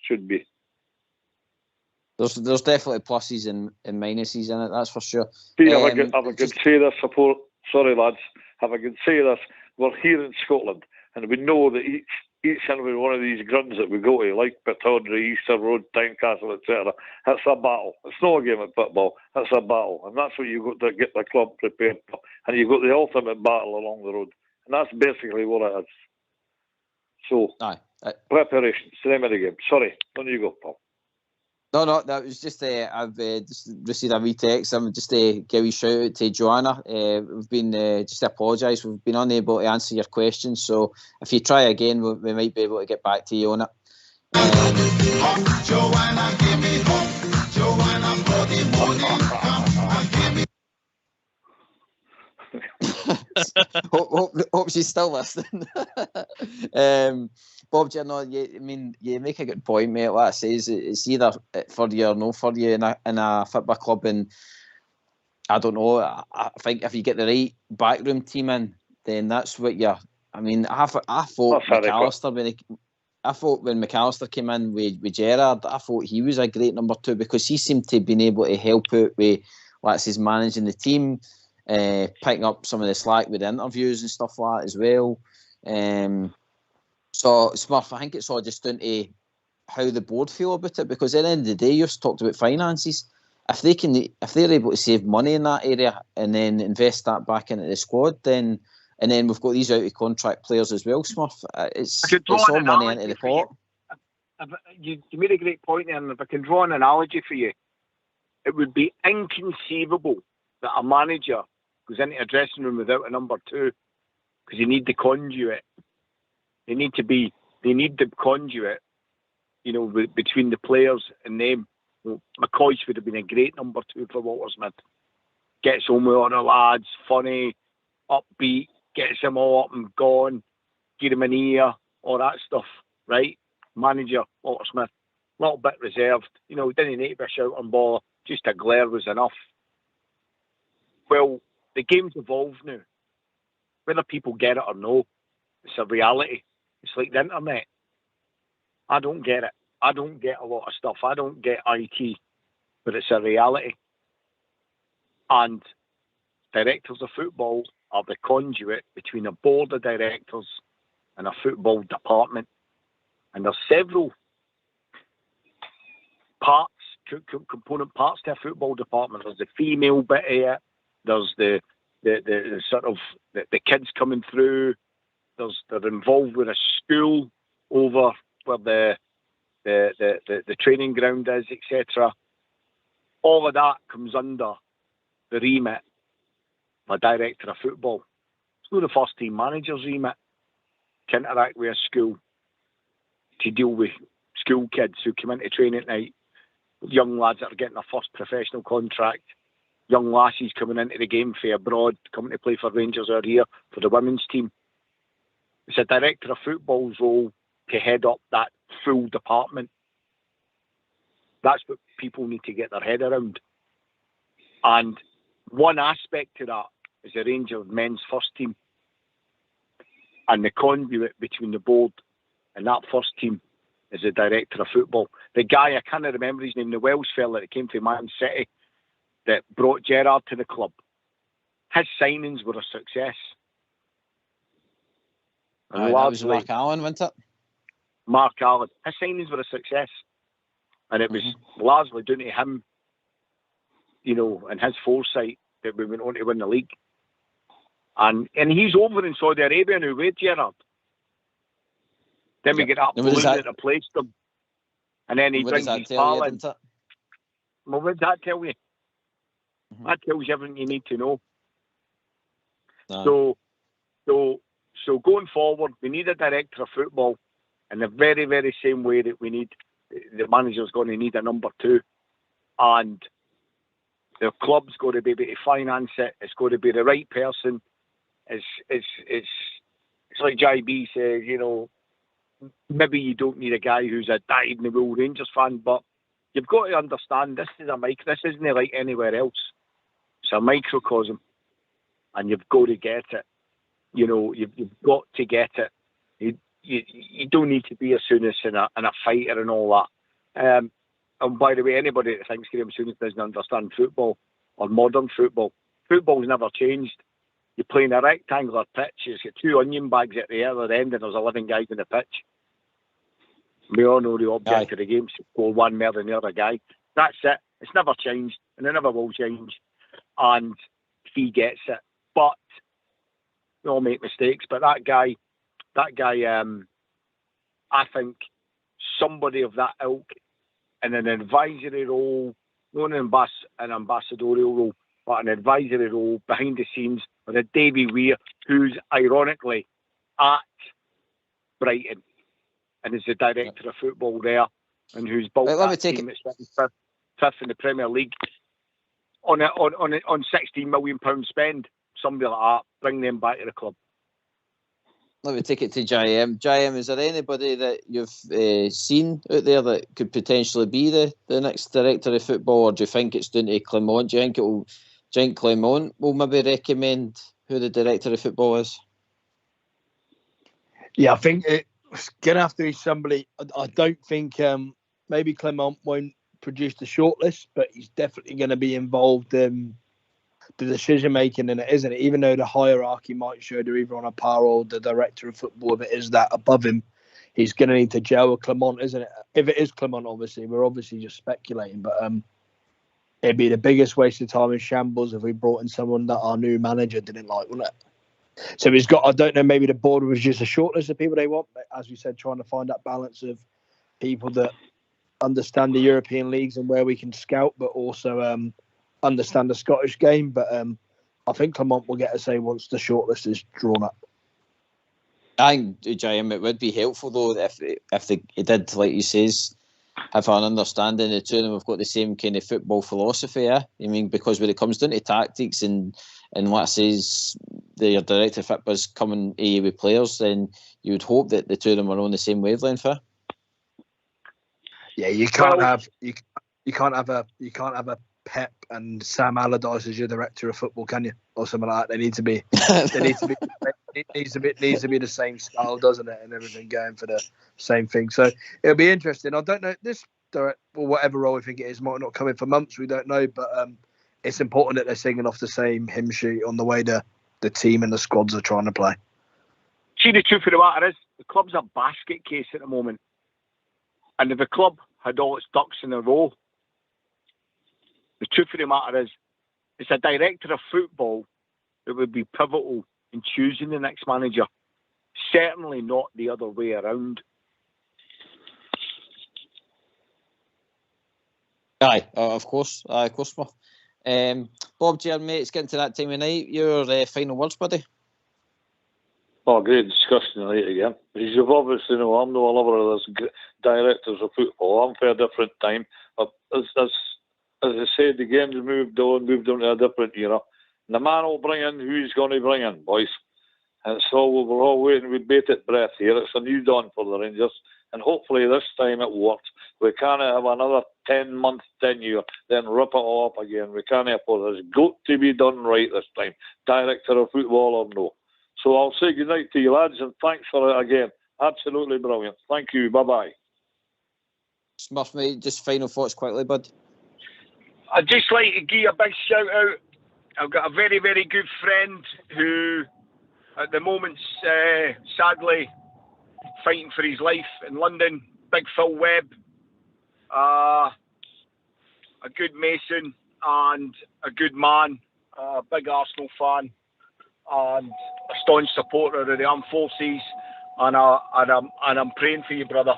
Should be. There's definitely pluses and minuses in it, that's for sure. See, if I could say this, sorry lads, if I could say this, we're here in Scotland, and we know that each and every one of these gruns that we go to, like Pittodrie, Easter Road, Tynecastle, etc., it's a battle. It's not a game of football, it's a battle. And that's what you've got to get the club prepared for. And you've got the ultimate battle along the road. And that's basically what it is. So, preparation, it's the name of the game. Sorry, on you go, Paul. No, that was just I've just received a wee text. I'm just give a shout out to Joanna. We've been just apologise. We've been unable to answer your questions. So if you try again, we might be able to get back to you on it. Joanna, give me hope. Joanna, for the morning come and hope she's still listening. Bob, you make a good point, mate. Like I say, it's either for you or no for you in a football club, and I don't know. I think if you get the right backroom team in, then that's what you're. I mean, I thought McAllister when McAllister came in with Gerrard, I thought he was a great number 2 because he seemed to have been able to help out with, like I say, managing the team, picking up some of the slack with interviews and stuff like that as well. So, Smurf, I think it's all just down to how the board feel about it, because at the end of the day, you've talked about finances. If they're able to save money in that area and then invest that back into the squad, and then we've got these out of contract players as well, Smurf. It's all money into the pot. You made a great point there, and if I can draw an analogy for you, it would be inconceivable that a manager goes into a dressing room without a number 2, because you need the conduit. They need the conduit, between the players and them. McCoist would have been a great number 2 for Walter Smith. Gets on with all the lads, funny, upbeat, gets them all up and gone, give them an ear, all that stuff, right? Manager, Walter Smith, a little bit reserved. Didn't need to be a shout and ball, just a glare was enough. Well, the game's evolved now. Whether people get it or no, it's a reality. It's like the internet. I don't get it. I don't get a lot of stuff. I don't get IT, but it's a reality. And directors of football are the conduit between a board of directors and a football department. And there's several parts, component parts to a football department. There's the female bit of it. There's the sort of the kids coming through. They're involved with a school over where the training ground is, etc. All of that comes under the remit of a director of football. It's not the first team manager's remit to interact with a school, to deal with school kids who come into training at night, young lads that are getting their first professional contract, young lassies coming into the game for abroad, coming to play for Rangers or here for the women's team. It's a director of football's role to head up that full department. That's what people need to get their head around. And one aspect to that is the Rangers men's first team. And the conduit between the board and that first team is the director of football. The guy, I can't remember his name, the Welsh fella that came from Man City that brought Gerrard to the club. His signings were a success. That was Mark Allen, wasn't it? Mark Allen. His signings were a success. And it was largely down to him, and his foresight that we went on to win the league. And he's over in Saudi Arabia now with Gerrard. Then we get that balloon that replaced him. And then he brings his pal in. Well, what does that tell you? That tells you everything you need to know. No. So going forward, we need a director of football in the very, very same way that we need the manager's going to need a number 2, and the club's going to be able to finance it. It's going to be the right person. It's like JB says, you know, maybe you don't need a guy who's a dyed-in-the-wool Rangers fan, but you've got to understand this is this isn't like anywhere else. It's a microcosm, and you've got to get it. You know, you've got to get it. You don't need to be a Souness and a fighter and all that. And by the way, anybody that thinks Graham Souness doesn't understand football or modern football's never changed. You're playing a rectangular pitch. You've got 2 onion bags at the other end, and there's 11 guys in the pitch. We all know the object of the game: to score one more than the other guy. That's it. It's never changed, and it never will change. And he gets it. But we all make mistakes. But that guy, I think somebody of that ilk in an advisory role, not an ambassadorial role, but an advisory role behind the scenes with a Davy Weir, who's ironically at Brighton and is the director of football there, and who's built that team that's fifth in the Premier League on £16 million spend. Somebody like that, bring them back to the club. Let me take it to JM. JM, is there anybody that you've seen out there that could potentially be the next director of football, or do you think it's down to Clement? Do you think Clement will maybe recommend who the director of football is? Yeah, I think it's going to have to be somebody. I don't think maybe Clement won't produce the shortlist, but he's definitely going to be involved in the decision making in it, isn't it? Even though the hierarchy might show they're either on a par or the director of football, if it is that above him, he's going to need to gel with Clement, isn't it? If it is Clement, obviously, we're obviously just speculating, but it'd be the biggest waste of time in shambles if we brought in someone that our new manager didn't like, wouldn't it? So he's got, I don't know, maybe the board was just a short list of people they want, but as we said, trying to find that balance of people that understand the European leagues and where we can scout, but also understand the Scottish game. But I think Clement will get a say once the shortlist is drawn up. I think, JM, it would be helpful though if they did, like you says, have an understanding. The two of them have got the same kind of football philosophy. Yeah, I mean, because when it comes down to tactics and what says the director of football's coming with players, then you would hope that the two of them are on the same wavelength. Yeah, you can't have a Pep and Sam Allardyce as your director of football, can you? Or something like that. They need to be. It needs to be the same style, doesn't it? And everything going for the same thing. So it'll be interesting. I don't know, this director, or whatever role we think it is, might not come in for months. We don't know, but it's important that they're singing off the same hymn sheet on the way the team and the squads are trying to play. See, the truth of the matter is, the club's a basket case at the moment, and if the club had all its ducks in a row, the truth of the matter is, it's a director of football that would be pivotal in choosing the next manager. Certainly not the other way around. Aye, of course, Smith. Bob, mate, it's getting to that time of night. Your final words, buddy? Oh, great discussion tonight again. As you've obviously know, I'm no lover of this directors of football. I'm for a different time. As I said, the game's moved on to a different era. And the man will bring in who he's going to bring in, boys. And so we're all waiting with bated breath here. It's a new dawn for the Rangers. And hopefully this time it works. We can't have another 10-month tenure, then rip it all up again. We can't afford it. It's got to be done right this time, director of football or no. So I'll say goodnight to you, lads, and thanks for it again. Absolutely brilliant. Thank you. Bye-bye. Smurf, mate, just final thoughts quickly, bud. I'd just like to give a big shout out. I've got a very, very good friend who, at the moment's sadly fighting for his life in London, Big Phil Webb, a good Mason and a good man, a big Arsenal fan and a staunch supporter of the armed forces, and I'm praying for you, brother.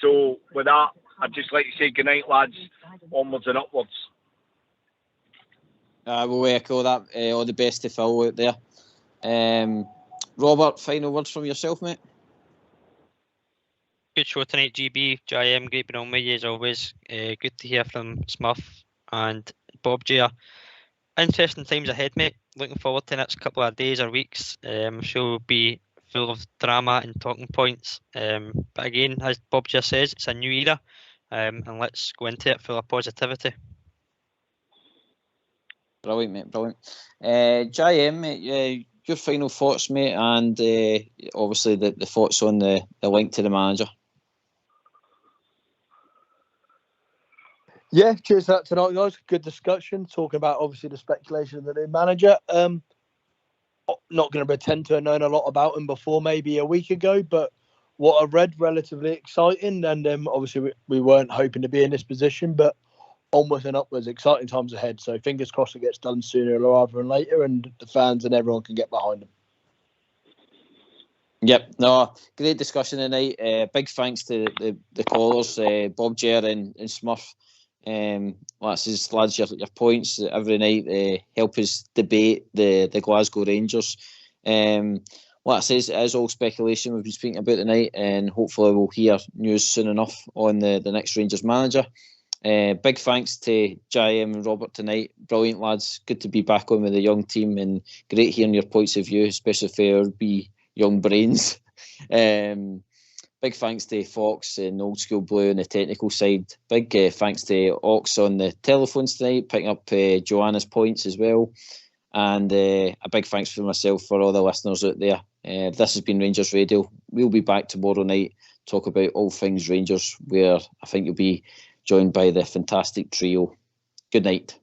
So with that, I'd just like to say goodnight, lads. Onwards and upwards. We'll echo that. All the best to Phil out there. Robert, final words from yourself, mate? Good show tonight, GB. JM, great being on with you as always. Good to hear from Smurf and Bob J. Interesting times ahead, mate. Looking forward to the next couple of days or weeks. I'm sure we'll be full of drama and talking points. But again, as Bob just says, it's a new era, and let's go into it full of positivity. Brilliant, mate. Brilliant. JM, mate, your final thoughts, mate, and obviously the thoughts on the link to the manager. Yeah, cheers for that tonight, guys. Good discussion, talking about obviously the speculation of the new manager. Not going to pretend to have known a lot about him before, maybe a week ago, but what I read, relatively exciting. And obviously we weren't hoping to be in this position, but onwards and upwards, exciting times ahead. So fingers crossed it gets done sooner rather than later, and the fans and everyone can get behind him. Yep, no, great discussion tonight. Big thanks to the callers, Bob Jer and Smurf. Lads, your points every night help us debate the Glasgow Rangers. Like I says, it is all speculation we've been speaking about tonight, and hopefully we'll hear news soon enough on the next Rangers manager. Big thanks to JM and Robert tonight. Brilliant, lads. Good to be back on with the young team, and great hearing your points of view, especially for our young brains. Big thanks to Fox and Old School Blue on the technical side. Big thanks to Ox on the telephones tonight, picking up Joanna's points as well. And a big thanks for myself for all the listeners out there. This has been Rangers Radio. We'll be back tomorrow night, talk about all things Rangers, where I think you'll be joined by the fantastic trio. Good night.